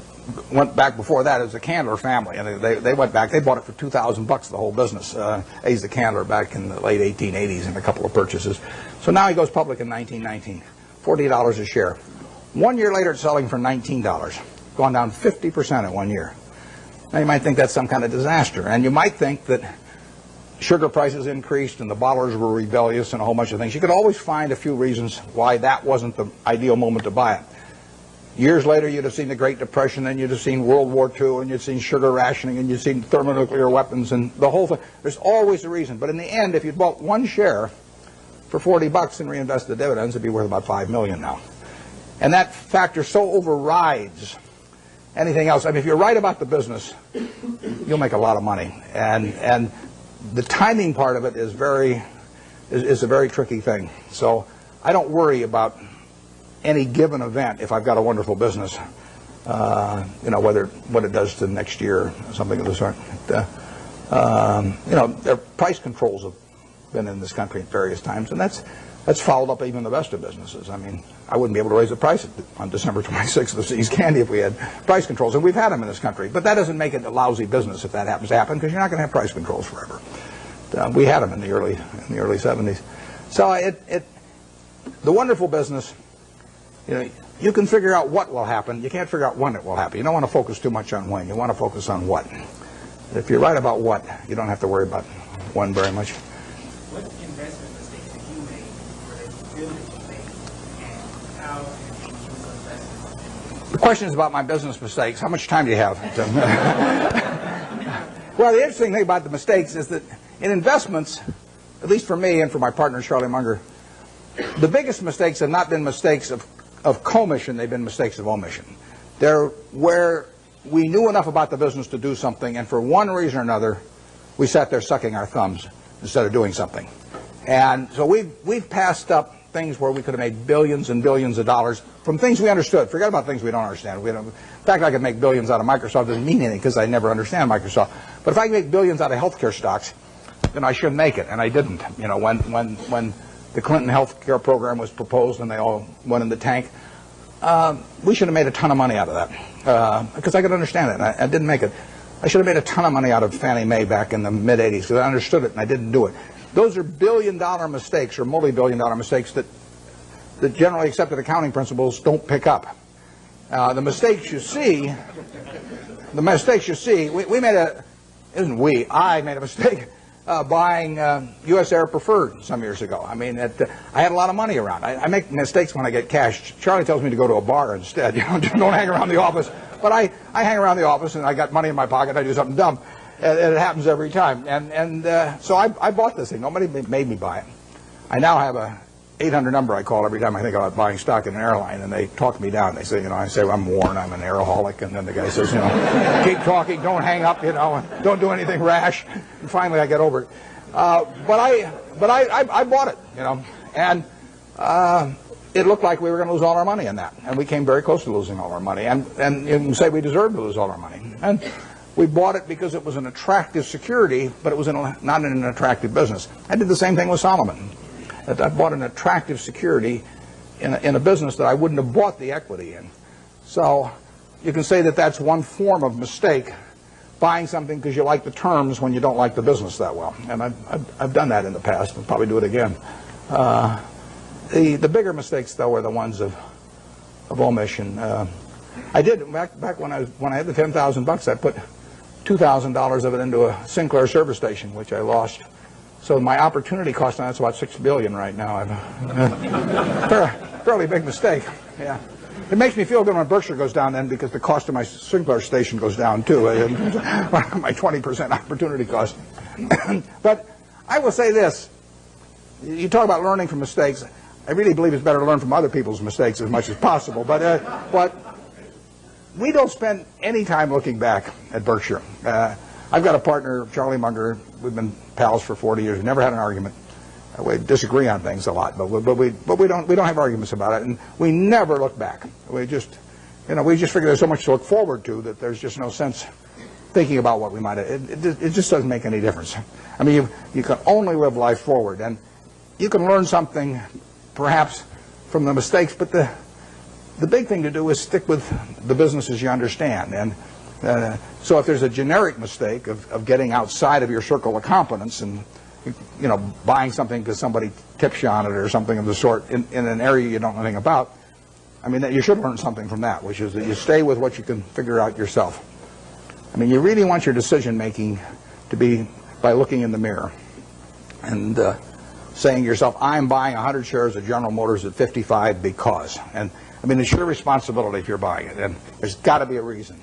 went back before that as the Candler family, and they went back. They bought it for $2,000, the whole business. A's the Candler back in the late 1880s in a couple of purchases. So now he goes public in 1919, $40 a share. 1 year later, it's selling for $19, gone down 50% in 1 year. Now you might think that's some kind of disaster, and you might think that sugar prices increased and the bottlers were rebellious and a whole bunch of things. You could always find a few reasons why that wasn't the ideal moment to buy it. Years later, you'd have seen the Great Depression, and you'd have seen World War II, and you'd seen sugar rationing, and you'd seen thermonuclear weapons, and the whole thing. There's always a reason. But in the end, if you'd bought one share for $40 and reinvested the dividends, it'd be worth about $5 million now. And that factor so overrides anything else. I mean, if you're right about the business, you'll make a lot of money. And the timing part of it is a very tricky thing. So I don't worry about any given event if I've got a wonderful business, what it does to next year or something of the sort. Their price controls have been in this country at various times, and that's fouled up even the best of businesses. I mean, I wouldn't be able to raise the price on December 26th of See's Candy if we had price controls, and we've had them in this country. But that doesn't make it a lousy business if that happens to happen, because you're not going to have price controls forever. We had them in the early 70s. So the wonderful business, you can figure out what will happen. You can't figure out when it will happen. You don't want to focus too much on when. You want to focus on what. If you're right about what, you don't have to worry about when very much. What investment mistakes have you made, or that you feel that you made, and how have you used those lessons? The question is about my business mistakes. How much time do you have? Well, the interesting thing about the mistakes is that in investments, at least for me and for my partner Charlie Munger, The biggest mistakes have not been mistakes of commission, they've been mistakes of omission. They're where we knew enough about the business to do something, and for one reason or another, we sat there sucking our thumbs instead of doing something. And so we've passed up things where we could have made billions and billions of dollars from things we understood. Forget about things we don't understand. In fact, I could make billions out of Microsoft. Doesn't mean anything because I never understand Microsoft. But if I can make billions out of healthcare stocks, then I shouldn't make it, and I didn't. You know, when the Clinton healthcare program was proposed and they all went in the tank, we should have made a ton of money out of that because I could understand it, and I didn't make it. I should have made a ton of money out of Fannie Mae back in the mid-'80s because I understood it and I didn't do it. Those are billion-dollar mistakes or multi-billion-dollar mistakes that generally accepted accounting principles don't pick up. The mistakes you see, we made a, I made a mistake buying U.S. Air Preferred some years ago. I mean, I had a lot of money around. I make mistakes when I get cash. Charlie tells me to go to a bar instead. You know, don't hang around the office. But I hang around the office and I got money in my pocket. I do something dumb. And it happens every time. So I bought this thing. Nobody made me buy it. I now have a 800 number I call every time I think about buying stock in an airline, and they talk me down. They say, you know, I say, well, I'm Warren, I'm an airaholic, and then the guy says, you know, keep talking, don't hang up, you know, and don't do anything rash. And finally, I get over it. But I bought it, you know, and it looked like we were going to lose all our money in that, and we came very close to losing all our money, and you can say we deserved to lose all our money. And we bought it because it was an attractive security, but it was not in an attractive business. I did the same thing with Solomon. I bought an attractive security in a business that I wouldn't have bought the equity in. So you can say that that's one form of mistake, buying something because you like the terms when you don't like the business that well. And I've done that in the past and probably do it again. The bigger mistakes, though, are the ones of omission. I did back when I had the $10,000. I put $2,000 of it into a Sinclair service station, which I lost. So my opportunity cost on that's about $6 billion right now. Fairly big mistake. Yeah, it makes me feel good when Berkshire goes down then because the cost of my Sinclair station goes down too. My 20% opportunity cost. But I will say this: you talk about learning from mistakes. I really believe it's better to learn from other people's mistakes as much as possible. But we don't spend any time looking back at Berkshire. I've got a partner, Charlie Munger. We've been pals for 40 years. We've never had an argument. We disagree on things a lot, but we don't have arguments about it, and we never look back. We just figure there's so much to look forward to that there's just no sense thinking about what we might have. It just doesn't make any difference. I mean, you can only live life forward, and you can learn something perhaps from the mistakes, but the big thing to do is stick with the businesses you understand. And so if there's a generic mistake of getting outside of your circle of competence and, you know, buying something because somebody tips you on it or something of the sort in an area you don't know anything about, I mean, you should learn something from that, which is that you stay with what you can figure out yourself. I mean, you really want your decision making to be by looking in the mirror and saying to yourself, I'm buying 100 shares of General Motors at 55 because. And I mean, it's your responsibility if you're buying it, and there's got to be a reason.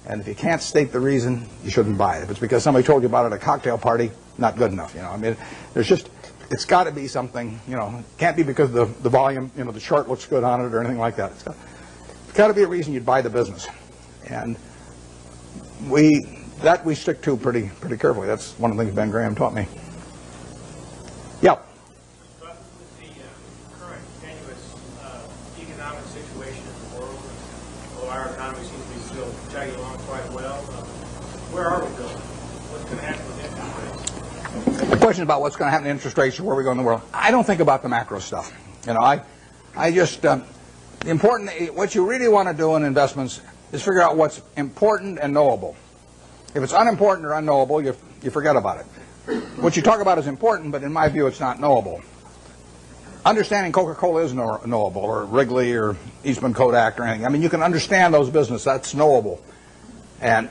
And if you can't state the reason, you shouldn't buy it. If it's because somebody told you about it at a cocktail party, not good enough. You know, I mean, it's got to be something. You know, it can't be because the volume, you know, the chart looks good on it or anything like that. It's got to be a reason you'd buy the business, and we stick to pretty carefully. That's one of the things Ben Graham taught me. Yep. But with the current tenuous economic situation in the world, although our economy seems to be still chugging along quite well, where are we going? What's going to happen with interest rates? The question about what's going to happen to interest rates or where we go in the world, I don't think about the macro stuff. You know, I just what you really want to do in investments is figure out what's important and knowable. If it's unimportant or unknowable, you forget about it. What you talk about is important, but in my view, it's not knowable. Understanding Coca-Cola is knowable, or Wrigley, or Eastman Kodak, or anything. I mean, you can understand those businesses. That's knowable. And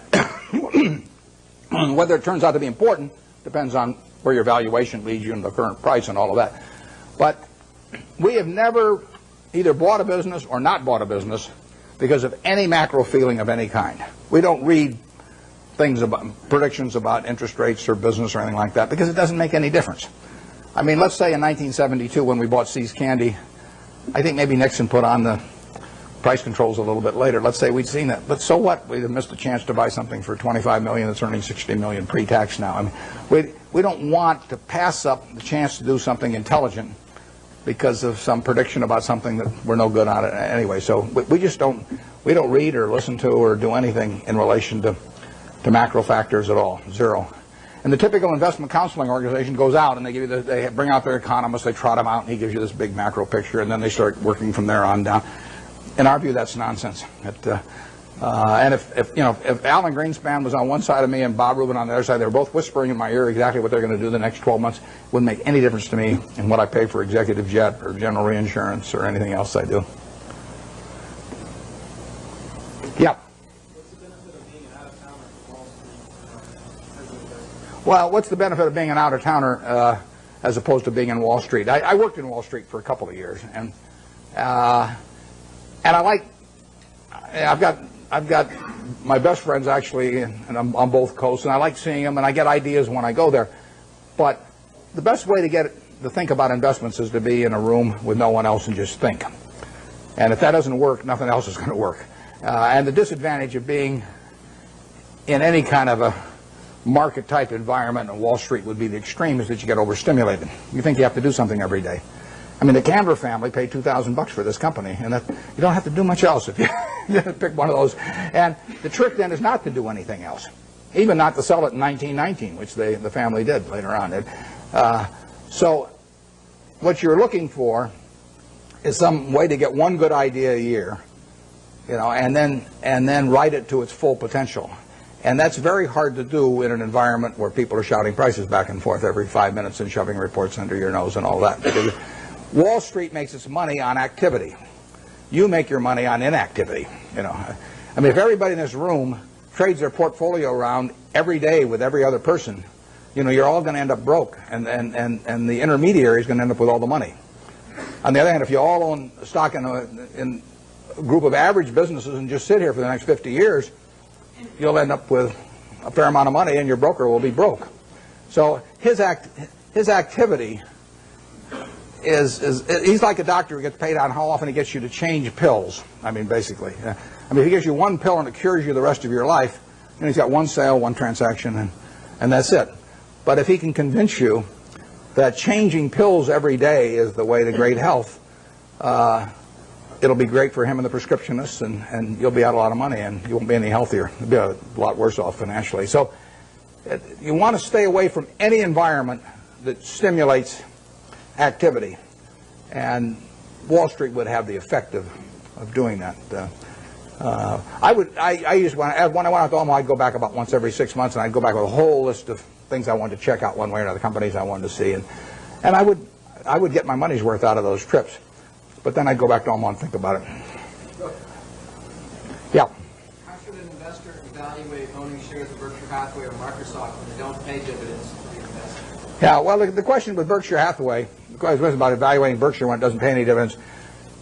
whether it turns out to be important depends on where your valuation leads you and the current price and all of that. But we have never either bought a business or not bought a business because of any macro feeling of any kind. We don't read things about predictions about interest rates or business or anything like that because it doesn't make any difference. I mean, let's say in 1972 when we bought See's Candy, I think maybe Nixon put on the price controls a little bit later. Let's say we'd seen that. But so what? We'd have missed a chance to buy something for $25 million that's earning $60 million pre-tax now. I mean, we don't want to pass up the chance to do something intelligent because of some prediction about something that we're no good on it anyway. So we just don't read or listen to or do anything in relation to macro factors at all. Zero. And the typical investment counseling organization goes out and they bring out their economists, they trot him out, and he gives you this big macro picture, and then they start working from there on down. In our view, that's nonsense. And if Alan Greenspan was on one side of me and Bob Rubin on the other side, they were both whispering in my ear exactly what they're going to do the next 12 months. It wouldn't make any difference to me in what I pay for executive jet or general reinsurance or anything else I do. Yeah. What's the benefit of being an out-of-towner for Wall Street as an investor? Well, What's the benefit of being an out-of-towner as opposed to being in Wall Street? I worked in Wall Street for a couple of years, and I like. I've got my best friends actually, and I'm on both coasts, and I like seeing them, and I get ideas when I go there. But the best way to think about investments is to be in a room with no one else and just think. And if that doesn't work, nothing else is going to work. And the disadvantage of being in any kind of a market-type environment on Wall Street would be the extreme is that you get overstimulated. You think you have to do something every day. I mean, the Canver family paid $2,000 for this company, and you don't have to do much else if you pick one of those. And the trick then is not to do anything else, even not to sell it in 1919, which the family did later on. So what you're looking for is some way to get one good idea a year, and then ride it to its full potential. And that's very hard to do in an environment where people are shouting prices back and forth every 5 minutes and shoving reports under your nose and all that. Because Wall Street makes its money on activity. You make your money on inactivity. I mean, if everybody in this room trades their portfolio around every day with every other person, you're all going to end up broke, and the intermediary is going to end up with all the money. On the other hand, if you all own stock in a group of average businesses and just sit here for the next 50 years, you'll end up with a fair amount of money, and your broker will be broke. So his activity he's like a doctor who gets paid on how often he gets you to change pills. I mean, basically. I mean, if he gives you one pill and it cures you the rest of your life, he's got one sale, one transaction, and that's it. But if he can convince you that changing pills every day is the way to great health, it'll be great for him and the prescriptionists, and you'll be out a lot of money, and you won't be any healthier. You'll be a lot worse off financially. So you want to stay away from any environment that stimulates activity, and Wall Street would have the effect of doing that. I used when I went out to Omaha, I'd go back about once every 6 months, and I'd go back with a whole list of things I wanted to check out one way or another, companies I wanted to see, and I would get my money's worth out of those trips. But then I'd go back to Omaha and think about it. Yeah. How should an investor evaluate owning shares of Berkshire Hathaway or Microsoft when they don't pay dividends to the investor? Yeah, well, the question with Berkshire Hathaway, the question was about evaluating Berkshire when it doesn't pay any dividends,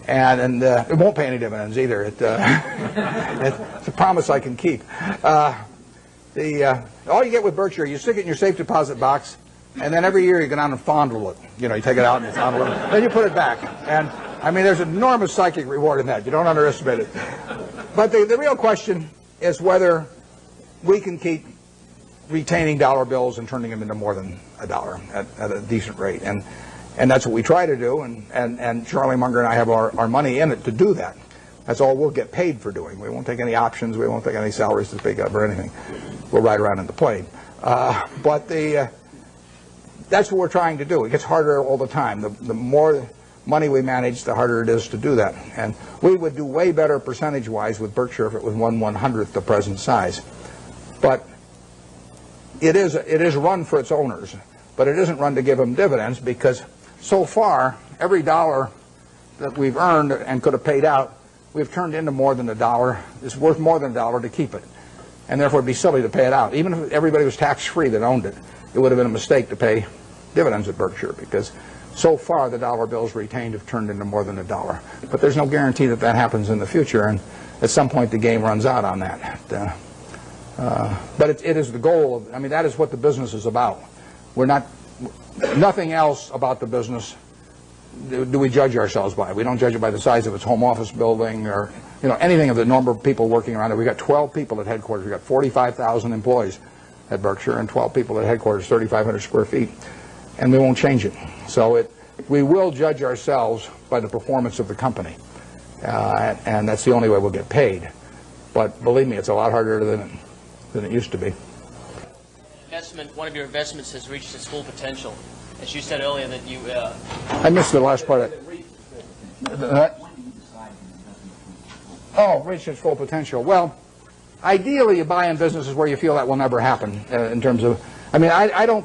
and it won't pay any dividends either. It's a promise I can keep. All you get with Berkshire, you stick it in your safe deposit box, and then every year you go down and fondle it. You take it out and fondle it, then you put it back. And I mean, there's enormous psychic reward in that. You don't underestimate it. But the real question is whether we can keep retaining dollar bills and turning them into more than a dollar at a decent rate. And that's what we try to do. And Charlie Munger and I have our money in it to do that. That's all we'll get paid for doing. We won't take any options. We won't take any salaries to speak of or anything. We'll ride around in the plane. But that's what we're trying to do. It gets harder all the time. The more money we manage, the harder it is to do that. And we would do way better percentage-wise with Berkshire if it was 1/100th the present size. But it is run for its owners, but it isn't run to give them dividends, because so far every dollar that we've earned and could have paid out, we've turned into more than a dollar. It's worth more than a dollar to keep it, and therefore it'd be silly to pay it out. Even if everybody was tax-free that owned it, it would have been a mistake to pay dividends at Berkshire, because so far the dollar bills retained have turned into more than a dollar. But there's no guarantee that that happens in the future, and at some point the game runs out on that. But it is the goal of, I mean, that is what the business is about. We're not Nothing else about the business do we judge ourselves by. We don't judge it by the size of its home office building or anything of the number of people working around it. We've got 12 people at headquarters. We've got 45,000 employees at Berkshire and 12 people at headquarters, 3,500 square feet. And we won't change it. So we will judge ourselves by the performance of the company. And that's the only way we'll get paid. But believe me, it's a lot harder than it used to be. One of your investments has reached its full potential. As you said earlier that you... I missed the last part of it. Reach its full potential. Well, ideally you buy in businesses where you feel that will never happen in terms of... I mean, I don't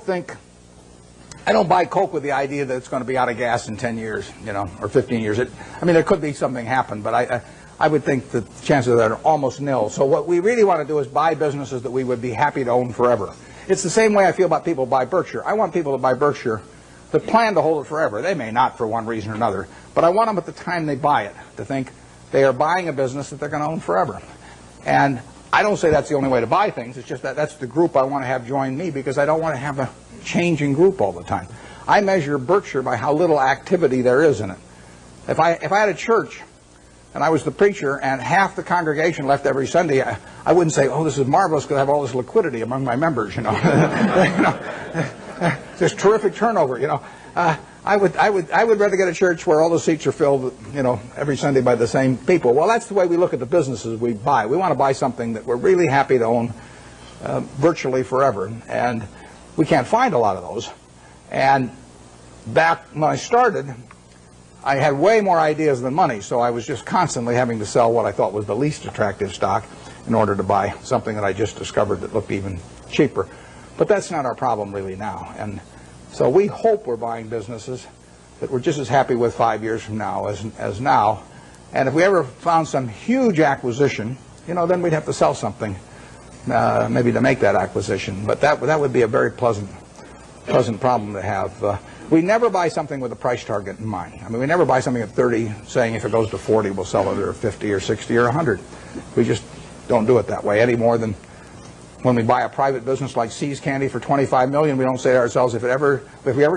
buy Coke with the idea that it's going to be out of gas in 10 years, or 15 years. There could be something happen, but I would think that the chances of that are almost nil. So what we really want to do is buy businesses that we would be happy to own forever. It's the same way I feel about people who buy Berkshire. I want people to buy Berkshire that plan to hold it forever. They may not for one reason or another, but I want them at the time they buy it to think they are buying a business that they're going to own forever. And I don't say that's the only way to buy things. It's just that's the group I want to have join me because I don't want to have a changing group all the time. I measure Berkshire by how little activity there is in it. If I had a church and I was the preacher and half the congregation left every Sunday, I wouldn't say, oh, this is marvelous because I have all this liquidity among my members, There's terrific turnover, I would rather get a church where all the seats are filled, every Sunday by the same people. Well, that's the way we look at the businesses we buy. We want to buy something that we're really happy to own virtually forever. And we can't find a lot of those. And back when I started, I had way more ideas than money, so I was just constantly having to sell what I thought was the least attractive stock in order to buy something that I just discovered that looked even cheaper. But that's not our problem really now. And so we hope we're buying businesses that we're just as happy with 5 years from now as now. And if we ever found some huge acquisition, then we'd have to sell something maybe to make that acquisition. But that would be a very pleasant problem to have. We never buy something with a price target in mind. We never buy something at 30 saying if it goes to 40 we'll sell it, or 50 or 60 or 100. We just don't do it that way any more than when we buy a private business like See's Candy for $25 million. We don't say to ourselves, if we ever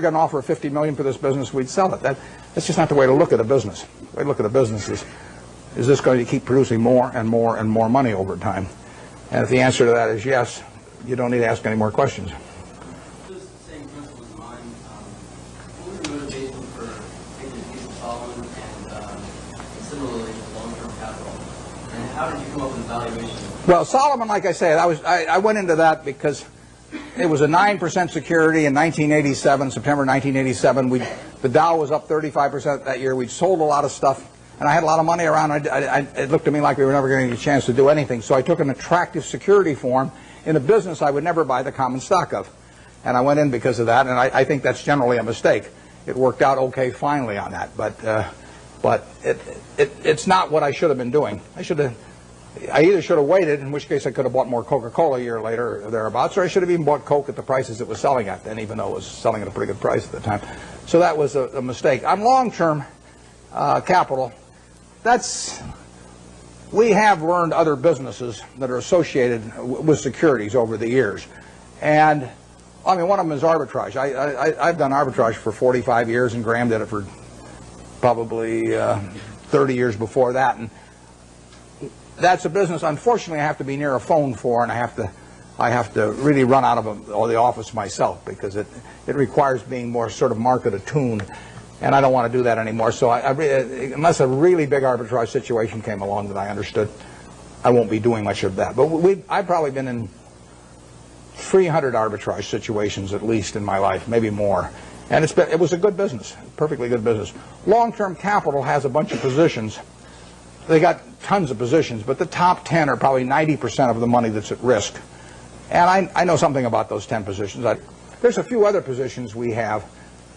get an offer of $50 million for this business, we'd sell it. That's just not the way to look at a business. The way to look at a business is this going to keep producing more and more and more money over time? And if the answer to that is yes, you don't need to ask any more questions. How did you come up with the valuation? Well, Solomon, like I said, I went into that because it was a 9% security in 1987, September 1987. The Dow was up 35% that year. We'd sold a lot of stuff, and I had a lot of money around. It looked to me like we were never going to get a chance to do anything. So I took an attractive security form in a business I would never buy the common stock of. And I went in because of that, and I think that's generally a mistake. It worked out okay finally on that, but it's not what I should have been doing. I either should have waited, in which case I could have bought more Coca-Cola a year later or thereabouts, or I should have even bought Coke at the prices it was selling at then, even though it was selling at a pretty good price at the time. So that was a mistake. On long-term capital, we have learned other businesses that are associated with securities over the years. And, one of them is arbitrage. I've done arbitrage for 45 years, and Graham did it for probably 30 years before that. And that's a business, unfortunately, I have to be near a phone for, and I have to really run out of the office myself because it requires being more sort of market attuned, and I don't want to do that anymore. So unless a really big arbitrage situation came along that I understood, I won't be doing much of that. But I've probably been in 300 arbitrage situations at least in my life, maybe more. And it was a good business, perfectly good business. Long-term capital has a bunch of positions. They got tons of positions, but the top 10 are probably 90% of the money that's at risk. And I know something about those 10 positions. There's a few other positions we have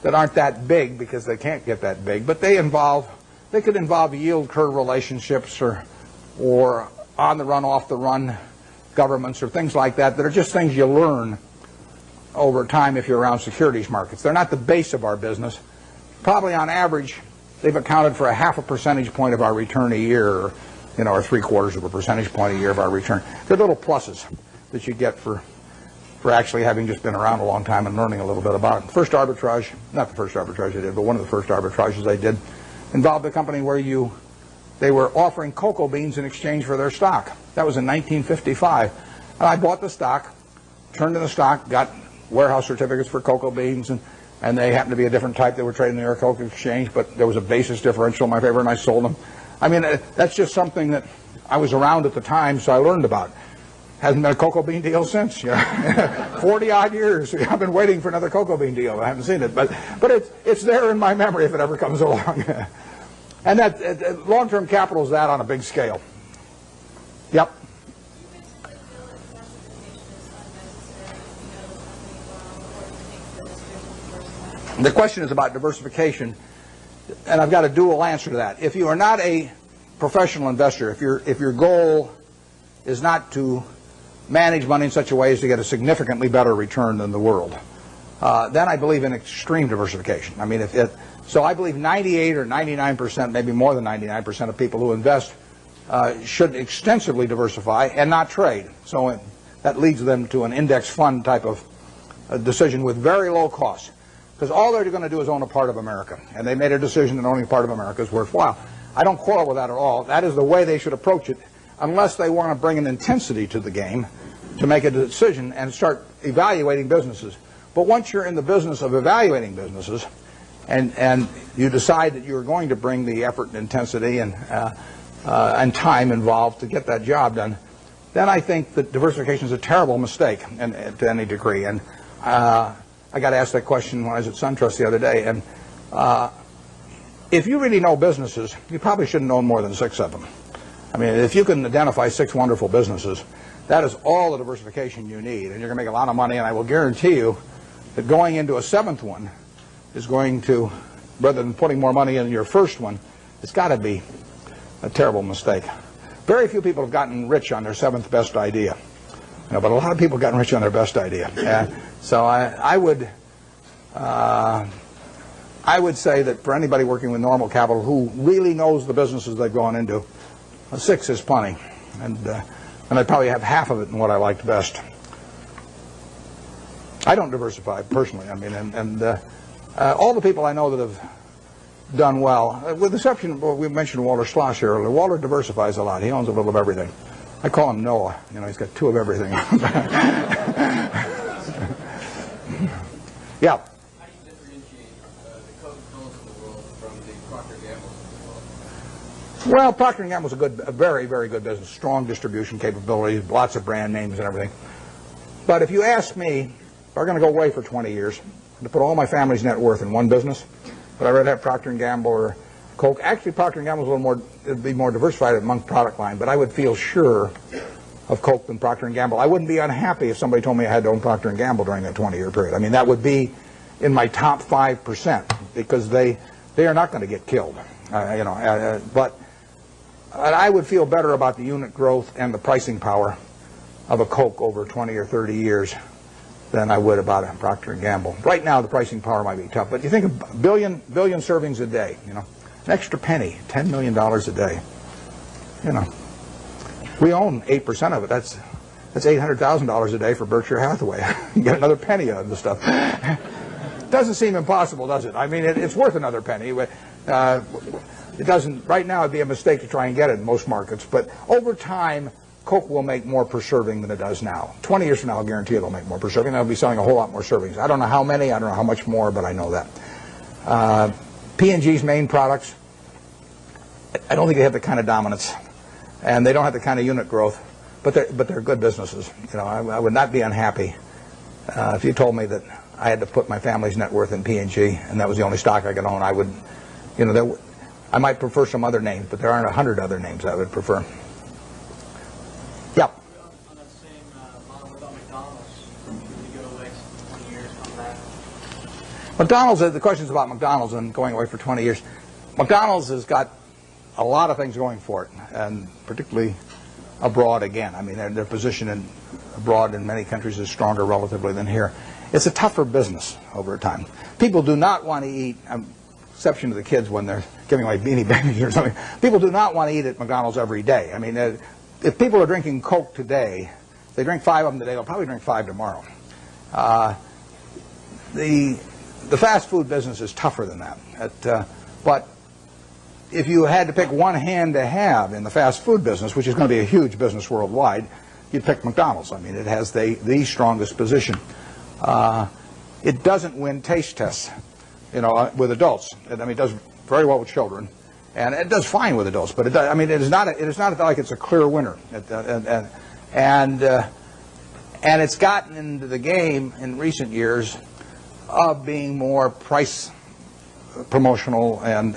that aren't that big because they can't get that big, but they could involve yield curve relationships or on the run, off the run governments or things like that are just things you learn over time if you're around securities markets. They're not the base of our business. Probably on average, they've accounted for 0.5 percentage point of our return a year, or 3/4 of a percentage point a year of our return. They're little pluses that you get for for actually having just been around a long time and learning a little bit about it. First arbitrage, not the first arbitrage I did, but one of the first arbitrages I did, involved a company where they were offering cocoa beans in exchange for their stock. That was in 1955. And I bought the stock, turned in the stock, got warehouse certificates for cocoa beans, and they happened to be a different type. They were trading in the New York Cocoa Exchange, but there was a basis differential in my favor, and I sold them. I mean, that's just something that I was around at the time, so I learned about. Hasn't been a cocoa bean deal since. 40-odd years. I've been waiting for another cocoa bean deal. I haven't seen it, but it's there in my memory if it ever comes along. And that long-term capital is that on a big scale. Yep. The question is about diversification, and I've got a dual answer to that. If you are not a professional investor, if your goal is not to manage money in such a way as to get a significantly better return than the world, then I believe in extreme diversification. I mean, so I believe 98 or 99%, maybe more than 99% of people who invest should extensively diversify and not trade. So that leads them to an index fund type of decision with very low costs. Because all they're going to do is own a part of America. And they made a decision that owning a part of America is worthwhile. I don't quarrel with that at all. That is the way they should approach it, unless they want to bring an intensity to the game to make a decision and start evaluating businesses. But once you're in the business of evaluating businesses, and you decide that you're going to bring the effort and intensity and time involved to get that job done, then I think that diversification is a terrible mistake to any degree. And I got asked that question when I was at SunTrust the other day. And if you really know businesses, you probably shouldn't own more than 6 of them. I mean, if you can identify 6 wonderful businesses, that is all the diversification you need. And you're going to make a lot of money. And I will guarantee you that going into a 7th one is going to, rather than putting more money in your first one, it's got to be a terrible mistake. Very few people have gotten rich on their 7th best idea. But a lot of people have gotten rich on their best idea. So I would say that for anybody working with normal capital who really knows the businesses they've gone into, a 6 is plenty. And I'd probably have half of it in what I liked best. I don't diversify personally. I mean, all the people I know that have done well, with the exception of, we mentioned Walter Schloss here earlier. Walter diversifies a lot. He owns a little of everything. I call him Noah. He's got 2 of everything. Yeah. How do you differentiate the Coca-Colas of the world from the Procter & Gamble's of the world? Well, Procter & Gamble's a very, very good business. Strong distribution capabilities, lots of brand names and everything. But if you ask me, if we're going to go away for 20 years, to put all my family's net worth in one business, but I'd rather have Procter & Gamble or Coke. Actually, Procter & Gamble's a little more, it'd be more diversified among product line, but I would feel sure of Coke than Procter & Gamble. I wouldn't be unhappy if somebody told me I had to own Procter & Gamble during that 20-year period. I mean, that would be in my top 5% because they are not going to get killed. But I would feel better about the unit growth and the pricing power of a Coke over 20 or 30 years than I would about a Procter & Gamble. Right now, the pricing power might be tough, but you think of billion servings a day, an extra penny, $10 million a day. We own 8% of it. That's $800,000 a day for Berkshire Hathaway. You get another penny out of the stuff. Doesn't seem impossible, does it? I mean, it's worth another penny. It doesn't. Right now, it'd be a mistake to try and get it in most markets. But over time, Coke will make more per serving than it does now. 20 years from now, I'll guarantee it'll make more per serving. They'll be selling a whole lot more servings. I don't know how many. I don't know how much more, but I know that. P&G's main products, I don't think they have the kind of dominance, and they don't have the kind of unit growth, but they're good businesses. I would not be unhappy if you told me that I had to put my family's net worth in P&G, and that was the only stock I could own. I would, I might prefer some other names, but there aren't 100 other names I would prefer. Yeah. On that same model, what about McDonald's? Should we go away 20 years, come back? McDonald's, the question's about McDonald's and going away for 20 years. McDonald's has got a lot of things going for it, and particularly abroad again. I mean, their position abroad in many countries is stronger relatively than here. It's a tougher business over time. People do not want to eat, exception to the kids when they're giving away Beanie Babies or something, people do not want to eat at McDonald's every day. I mean, if people are drinking Coke today, they drink 5 of them today, they'll probably drink 5 tomorrow. The fast food business is tougher than that. But if you had to pick one hand to have in the fast food business, which is going to be a huge business worldwide, you'd pick McDonald's. I mean, it has the strongest position. It doesn't win taste tests, with adults. I mean, it does very well with children, and it does fine with adults. But it is not like it's a clear winner. And it's gotten into the game in recent years of being more price promotional, and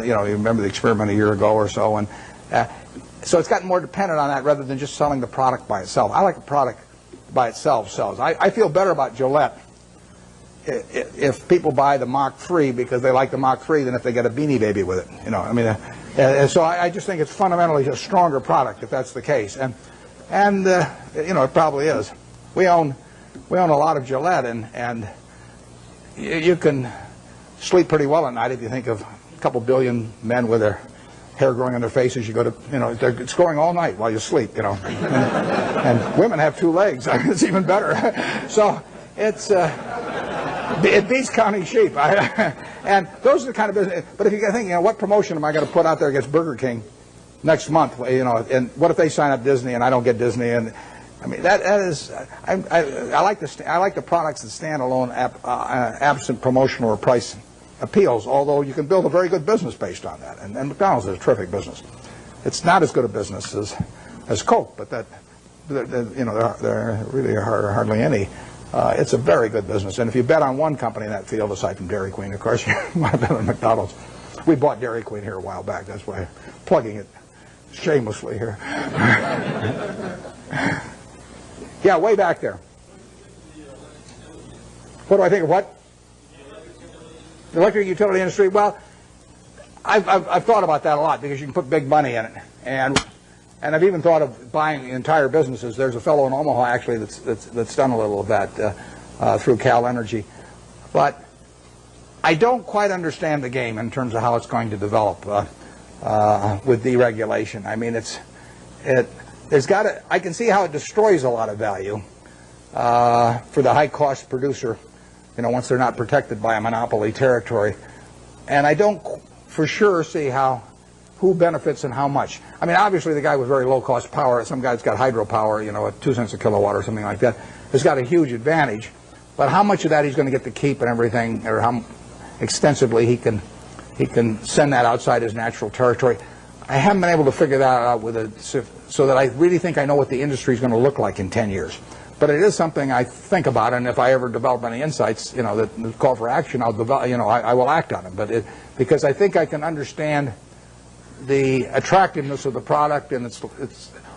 you remember the experiment a year ago or so, and so it's gotten more dependent on that rather than just selling the product by itself. I like the product by itself sells. I feel better about Gillette if people buy the Mach 3 because they like the Mach 3 than if they get a Beanie Baby with it. So I just think it's fundamentally a stronger product if that's the case, and it probably is. We own a lot of Gillette, and you can sleep pretty well at night if you think of a couple billion men with their hair growing on their faces. You go to, it's growing all night while you sleep, and women have 2 legs. I mean, it's even better. So it beats counting sheep. And those are the kind of business. But if you think, what promotion am I going to put out there against Burger King next month? And what if they sign up Disney and I don't get Disney? And I mean, that is, I like the products that stand alone, absent promotional or price appeals, although you can build a very good business based on that. And McDonald's is a terrific business. It's not as good a business as Coke, but there really are hardly any. It's a very good business. And if you bet on one company in that field, aside from Dairy Queen, of course, you want to bet on McDonald's. We bought Dairy Queen here a while back. That's why I'm plugging it shamelessly here. Yeah, way back there. What do I think of what? The electric utility industry. Well, I've thought about that a lot because you can put big money in it, and I've even thought of buying entire businesses. There's a fellow in Omaha actually that's done a little of that through Cal Energy, but I don't quite understand the game in terms of how it's going to develop with deregulation. I mean, I can see how it destroys a lot of value for the high-cost producer, once they're not protected by a monopoly territory. And I don't for sure see who benefits and how much. I mean, obviously the guy with very low-cost power, some guy's got hydropower, at 2 cents a kilowatt or something like that, has got a huge advantage. But how much of that he's going to get to keep and everything, or how extensively he can send that outside his natural territory, I haven't been able to figure that out so that I really think I know what the industry is going to look like in 10 years. But it is something I think about, and if I ever develop any insights, that call for action, I'll develop, I will act on them. But because I think I can understand the attractiveness of the product, and it's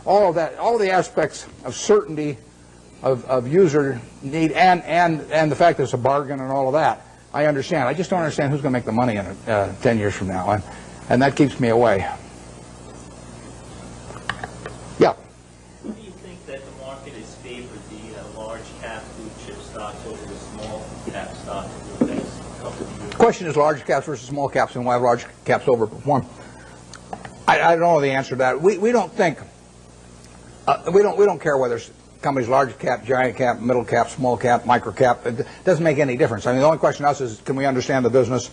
all of that, all of the aspects of certainty, of user need, and the fact that it's a bargain and all of that. I understand. I just don't understand who's going to make the money in it 10 years from now, and that keeps me away. Yeah. Who do you think that the market is favored, the large cap blue chip stocks over the small cap stocks over the next couple of years? The question is large caps versus small caps, and why large caps overperform. I don't know the answer to that. We don't think we don't care whether companies large cap, giant cap, middle cap, small cap, micro cap. It doesn't make any difference. I mean, the only question to us is, can we understand the business?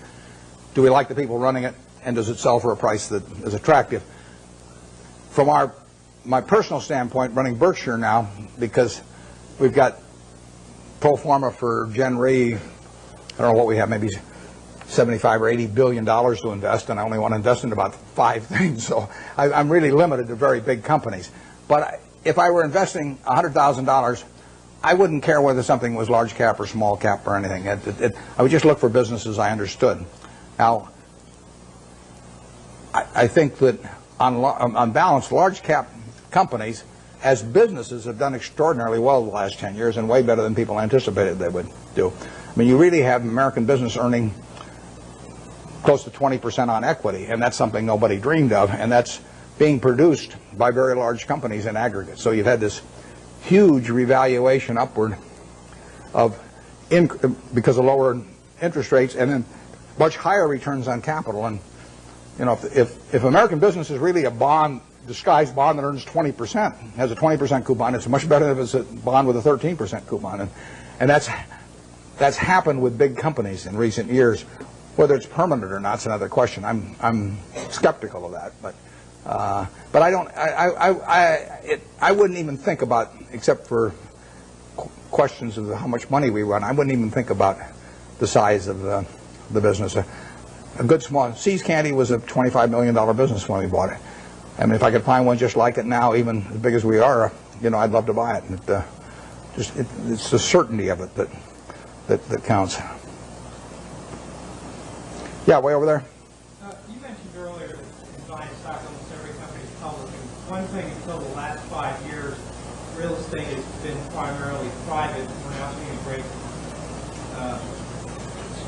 Do we like the people running it? And does it sell for a price that is attractive? From my personal standpoint, running Berkshire now, because we've got pro forma for Gen Re, I don't know what we have, maybe 75 or 80 billion dollars to invest, and I only want to invest in about 5 things. So I'm really limited to very big companies. But if I were investing $100,000, I wouldn't care whether something was large cap or small cap or anything. I would just look for businesses I understood. Now, I think that on balance, large cap companies as businesses have done extraordinarily well the last 10 years, and way better than people anticipated they would do. I mean, you really have American business earning close to 20% on equity, and that's something nobody dreamed of, and that's being produced by very large companies in aggregate. So you've had this huge revaluation upward because of lower interest rates, and then much higher returns on capital. And if American business is really a bond, disguised bond that earns 20%, has a 20% coupon, it's much better if it's a bond with a 13% coupon. And that's happened with big companies in recent years. Whether it's permanent or not is another question. I'm skeptical of that, but I wouldn't even think about, except for questions of how much money we run, I wouldn't even think about the size of the business. A good small See's Candy was a $25 million business when we bought it. I mean, if I could find one just like it now, even as big as we are, I'd love to buy it. It's the certainty of it that counts. Yeah, way over there. You mentioned earlier that in buying stock, almost every company is public. And one thing until the last 5 years, real estate has been primarily private. We're now seeing a great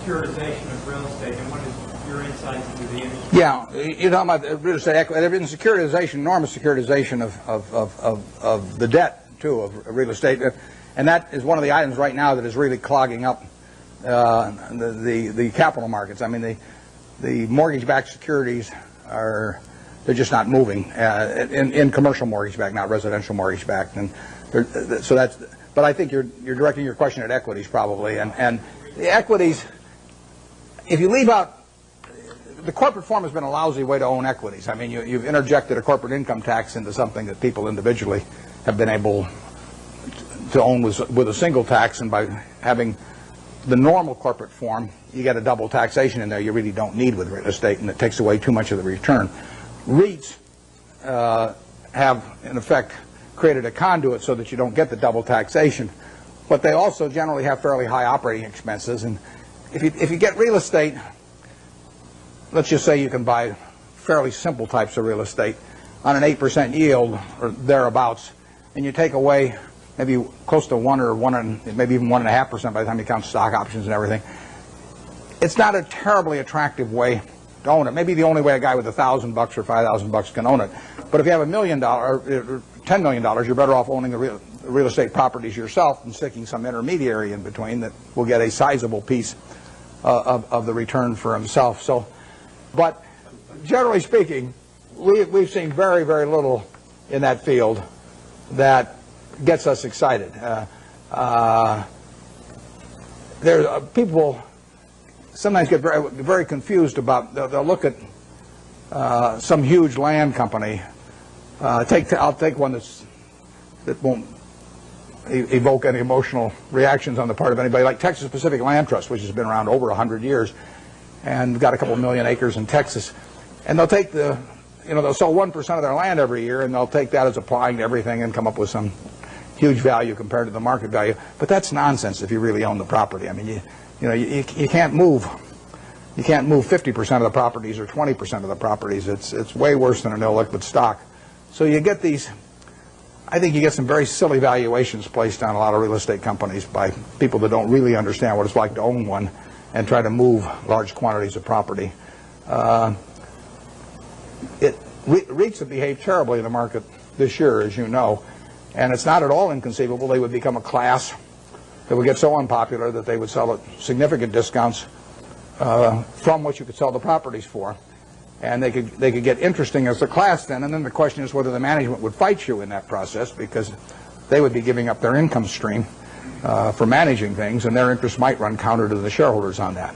securitization of real estate. And what is your insights into the industry? Yeah, you're talking about real estate equity. There's been securitization, enormous securitization of the debt, too, of real estate. And that is one of the items right now that is really clogging up the capital markets. I mean, the mortgage-backed securities they're just not moving in commercial mortgage-backed, not residential mortgage-backed. And so that's. But I think you're directing your question at equities probably, and the equities. If you leave out, the corporate form has been a lousy way to own equities. I mean, you've interjected a corporate income tax into something that people individually have been able to own with a single tax, and by having the normal corporate form, you get a double taxation in there you really don't need with real estate, and it takes away too much of the return. REITs have, in effect, created a conduit so that you don't get the double taxation, but they also generally have fairly high operating expenses. And if you get real estate, let's just say you can buy fairly simple types of real estate on an 8% yield or thereabouts, and you take away maybe close to 1 or 1, maybe even 1.5% by the time you count stock options and everything. It's not a terribly attractive way to own it. Maybe the only way a guy with $1,000 or $5,000 can own it. But if you have $1 million or $10 million, you're better off owning the real estate properties yourself and sticking some intermediary in between that will get a sizable piece of the return for himself. So, but generally speaking, we've seen very, very little in that field that gets us excited. People sometimes get very, very confused about. They'll look at some huge land company. I'll take one that won't evoke any emotional reactions on the part of anybody, like Texas Pacific Land Trust, which has been around over 100 years, and got a couple million acres in Texas. And they'll take they'll sell 1% of their land every year, and they'll take that as applying to everything and come up with some huge value compared to the market value. But that's nonsense if you really own the property. I mean, you can't move. You can't move 50% of the properties or 20% of the properties. It's way worse than an illiquid stock. So you get these. I think you get some very silly valuations placed on a lot of real estate companies by people that don't really understand what it's like to own one and try to move large quantities of property. REITs have behaved terribly in the market this year, as you know, and it's not at all inconceivable they would become a class that would get so unpopular that they would sell at significant discounts from what you could sell the properties for. And they could get interesting as a class then, and then the question is whether the management would fight you in that process, because they would be giving up their income stream for managing things, and their interests might run counter to the shareholders on that.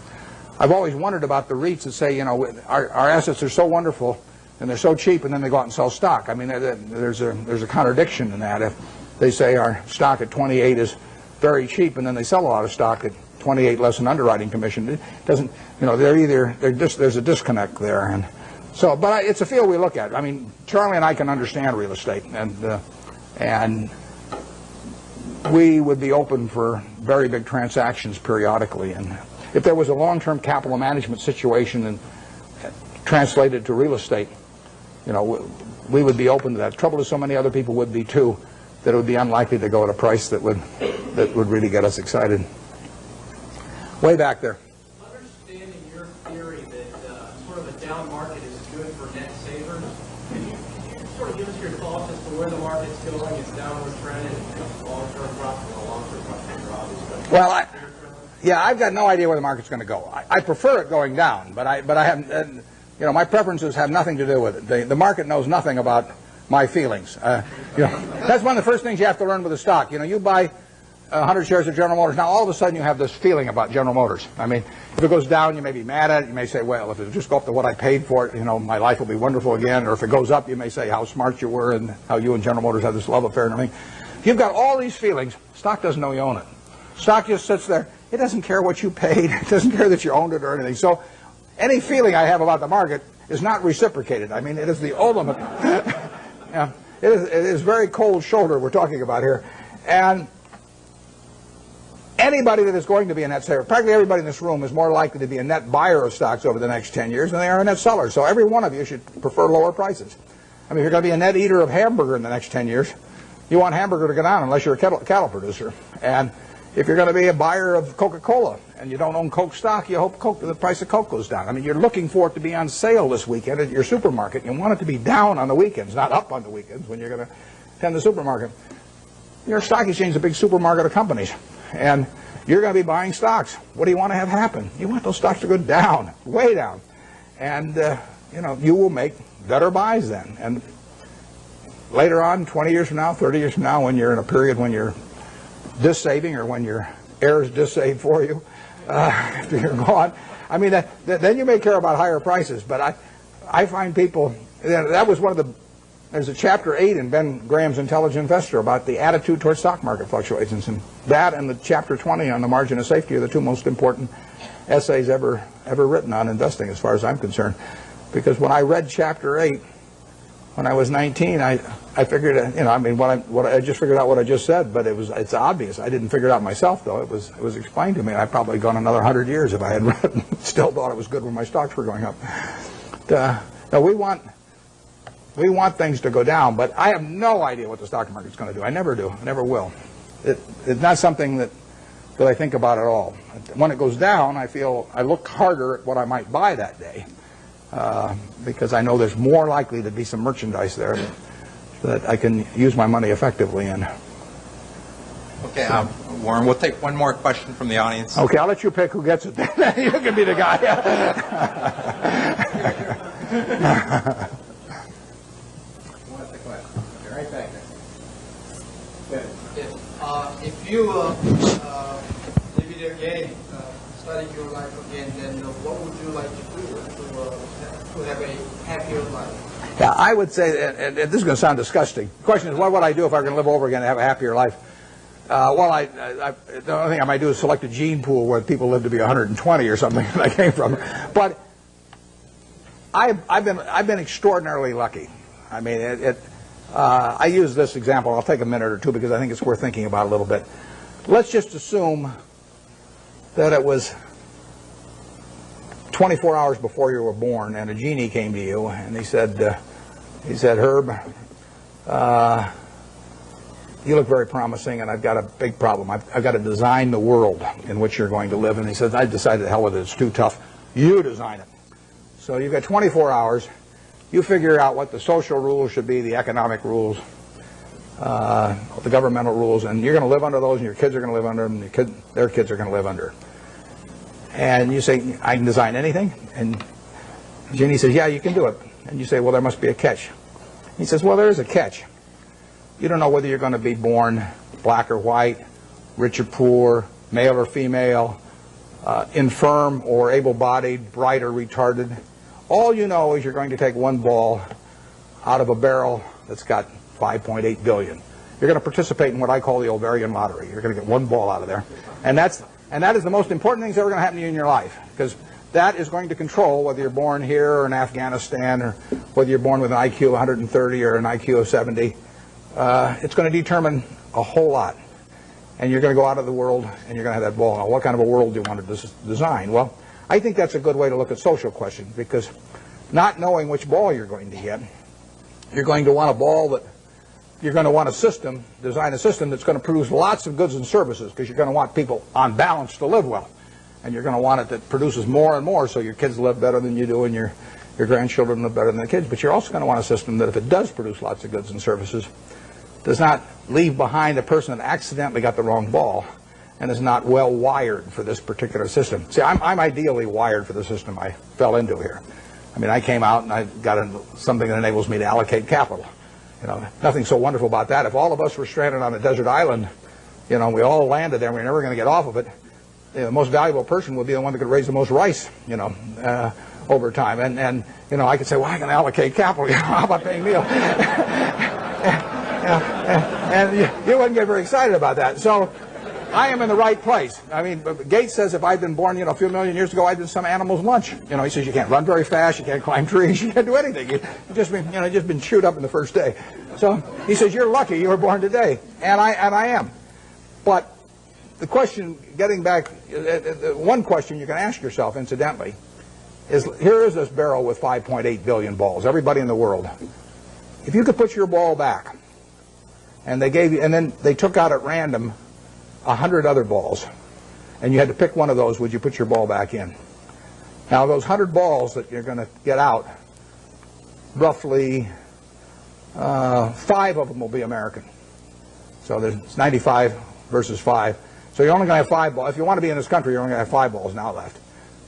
I've always wondered about the REITs that say, our assets are so wonderful and they're so cheap, and then they go out and sell stock. I mean, there's a contradiction in that. If they say our stock at 28 is very cheap, and then they sell a lot of stock at 28 less an underwriting commission, it doesn't. There's a disconnect there, and so. But it's a field we look at. I mean, Charlie and I can understand real estate, and we would be open for very big transactions periodically. And if there was a long-term capital management situation and translated to real estate, we would be open to that. The trouble is, so many other people would be too, that it would be unlikely to go at a price that would really get us excited. Way back there. Understanding your theory that sort of a down market is good for net savers, can you sort of give us your thoughts as to where the market's going, its downward trend, and long-term profit and long-term profit obviously? Well, I've got no idea where the market's going to go. I prefer it going down, but I haven't. My preferences have nothing to do with it. The market knows nothing about my feelings. That's one of the first things you have to learn with a stock. You buy 100 shares of General Motors. Now, all of a sudden, you have this feeling about General Motors. I mean, if it goes down, you may be mad at it. You may say, well, if it just go up to what I paid for it, you know, my life will be wonderful again. Or if it goes up, you may say how smart you were and how you and General Motors have this love affair and everything. You've got all these feelings. Stock doesn't know you own it. Stock just sits there. It doesn't care what you paid. It doesn't care that you owned it or anything. So any feeling I have about the market is not reciprocated. I mean, it is the ultimate. Yeah, it is very cold shoulder we're talking about here. And anybody that is going to be a net seller, practically everybody in this room is more likely to be a net buyer of stocks over the next 10 years than they are a net seller. So every one of you should prefer lower prices. I mean, if you're going to be a net eater of hamburger in the next 10 years, you want hamburger to go down unless you're a cattle producer. And if you're going to be a buyer of Coca-Cola and you don't own Coke stock, you hope the price of Coke goes down. I mean, you're looking for it to be on sale this weekend at your supermarket. You want it to be down on the weekends, not up on the weekends when you're going to attend the supermarket. Your stock exchange is a big supermarket of companies. And you're going to be buying stocks. What do you want to have happen? You want those stocks to go down, way down. And, you know, you will make better buys then. And later on, 20 years from now, 30 years from now, when you're in a period when you're dis-saving or when your heirs dis-save for you, after you're gone, I mean, then you may care about higher prices. But I find people, that was one of the, there's a chapter 8 in Ben Graham's Intelligent Investor about the attitude towards stock market fluctuations. And that and the chapter 20 on the margin of safety are the two most important essays ever written on investing as far as I'm concerned. Because when I read chapter 8, when I was 19, I figured, you know, I mean, I just figured out what I just said, but it's obvious. I didn't figure it out myself, though. It was explained to me. I'd probably gone another 100 years if I had read it and still thought it was good when my stocks were going up. Now we want things to go down, but I have no idea what the stock market's going to do. I never do. I never will. It's not something that I think about at all. When it goes down, I look harder at what I might buy that day. Because I know there's more likely to be some merchandise there that I can use my money effectively in. Okay, Warren, we'll take one more question from the audience. Okay, I'll let you pick who gets it then. You can be the guy. Right back there. If you live it again, study your life again, then what would you like to do to have a happier life? Yeah, I would say, and this is going to sound disgusting. The question is, what would I do if I were going to live over again and have a happier life? Well, the only thing I might do is select a gene pool where people live to be 120 or something that I came from. But I've been extraordinarily lucky. I mean, I use this example. I'll take a minute or two because I think it's worth thinking about a little bit. Let's just assume that it was 24 hours before you were born, and a genie came to you, and he said, Herb, you look very promising, and I've got a big problem. I've got to design the world in which you're going to live. And he says, I decided the hell with it. It's too tough. You design it. So you've got 24 hours. You figure out what the social rules should be, the economic rules, the governmental rules, and you're going to live under those, and your kids are going to live under them, and their kids are going to live under. And you say, I can design anything? And Ginny says, yeah, you can do it. And you say, well, there must be a catch. He says, well, there is a catch. You don't know whether you're going to be born black or white, rich or poor, male or female, infirm or able-bodied, bright or retarded. All you know is you're going to take one ball out of a barrel that's got 5.8 billion. You're going to participate in what I call the ovarian lottery. You're going to get one ball out of there. And that is the most important thing that's ever going to happen to you in your life, because that is going to control whether you're born here or in Afghanistan, or whether you're born with an IQ of 130 or an IQ of 70. It's going to determine a whole lot. And you're going to go out of the world and you're going to have that ball. Now, what kind of a world do you want to design? Well, I think that's a good way to look at social questions, because not knowing which ball you're going to get, you're going to want a ball that you're going to want design a system that's going to produce lots of goods and services, because you're going to want people on balance to live well. And you're going to want it that produces more and more, so your kids live better than you do and your grandchildren live better than the kids. But you're also going to want a system that, if it does produce lots of goods and services, does not leave behind a person that accidentally got the wrong ball and is not well wired for this particular system. See, I'm ideally wired for the system I fell into here. I mean, I came out and I got something that enables me to allocate capital. You know, nothing so wonderful about that. If all of us were stranded on a desert island you know, we all landed there, we're never going to get off of it, the most valuable person would be the one that could raise the most rice, you know, over time. And you know, I could say, well, I can allocate capital. You know, how about paying Neil? and you wouldn't get very excited about that. So I am in the right place. I mean, Gates says if I'd been born, you know, a few million years ago, I'd been some animal's lunch. You know, he says you can't run very fast, you can't climb trees, you can't do anything. You've just been, you know, just been chewed up in the first day. So he says you're lucky you were born today, and I am. But the question, getting back, one question you can ask yourself, incidentally, is here is this barrel with 5.8 billion balls, everybody in the world. If you could put your ball back, and they gave you, and then they took out at random 100 other balls, and you had to pick one of those, would you put your ball back in? Now those 100 balls that you're going to get out, roughly 5 of them will be American. So there's 95 versus 5. So you're only going to have 5 balls. If you want to be in this country, you're only going to have 5 balls now left.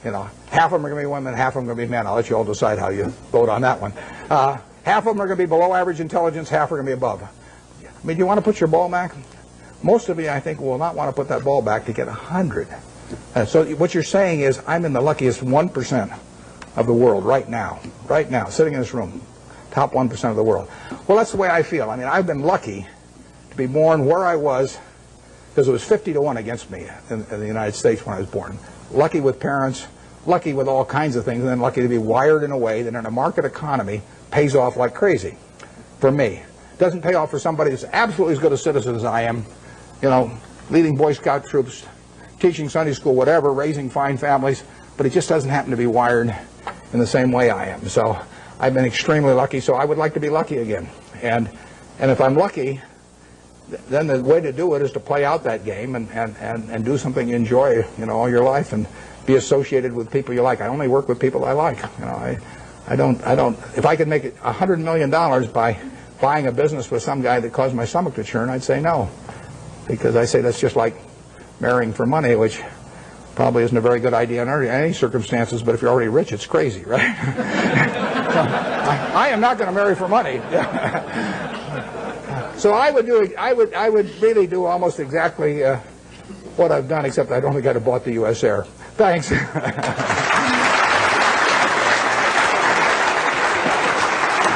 You know, half of them are going to be women, half of them are going to be men. I'll let you all decide how you vote on that one. Half of them are going to be below average intelligence, half are going to be above. I mean, do you want to put your ball back? Most of you, I think, will not want to put that ball back to get 100. So what you're saying is, I'm in the luckiest 1% of the world right now, sitting in this room, top 1% of the world. Well, that's the way I feel. I mean, I've been lucky to be born where I was, because it was 50-1 against me in the United States when I was born. Lucky with parents, lucky with all kinds of things, and then lucky to be wired in a way that in a market economy pays off like crazy for me. Doesn't pay off for somebody that's absolutely as good a citizen as I am, you know, leading Boy Scout troops, teaching Sunday school, whatever, raising fine families, but it just doesn't happen to be wired in the same way I am. So I've been extremely lucky, so I would like to be lucky again. And if I'm lucky, then the way to do it is to play out that game and do something you enjoy, you know, all your life, and be associated with people you like. I only work with people I like. You know, I don't. If I could make $100 million by buying a business with some guy that caused my stomach to churn, I'd say no, because I say that's just like marrying for money, which probably isn't a very good idea in any circumstances. But if you're already rich, it's crazy, right? So I am not going to marry for money. So I would really do almost exactly what I've done, except I don't think I'd have bought the U.S. Air. Thanks.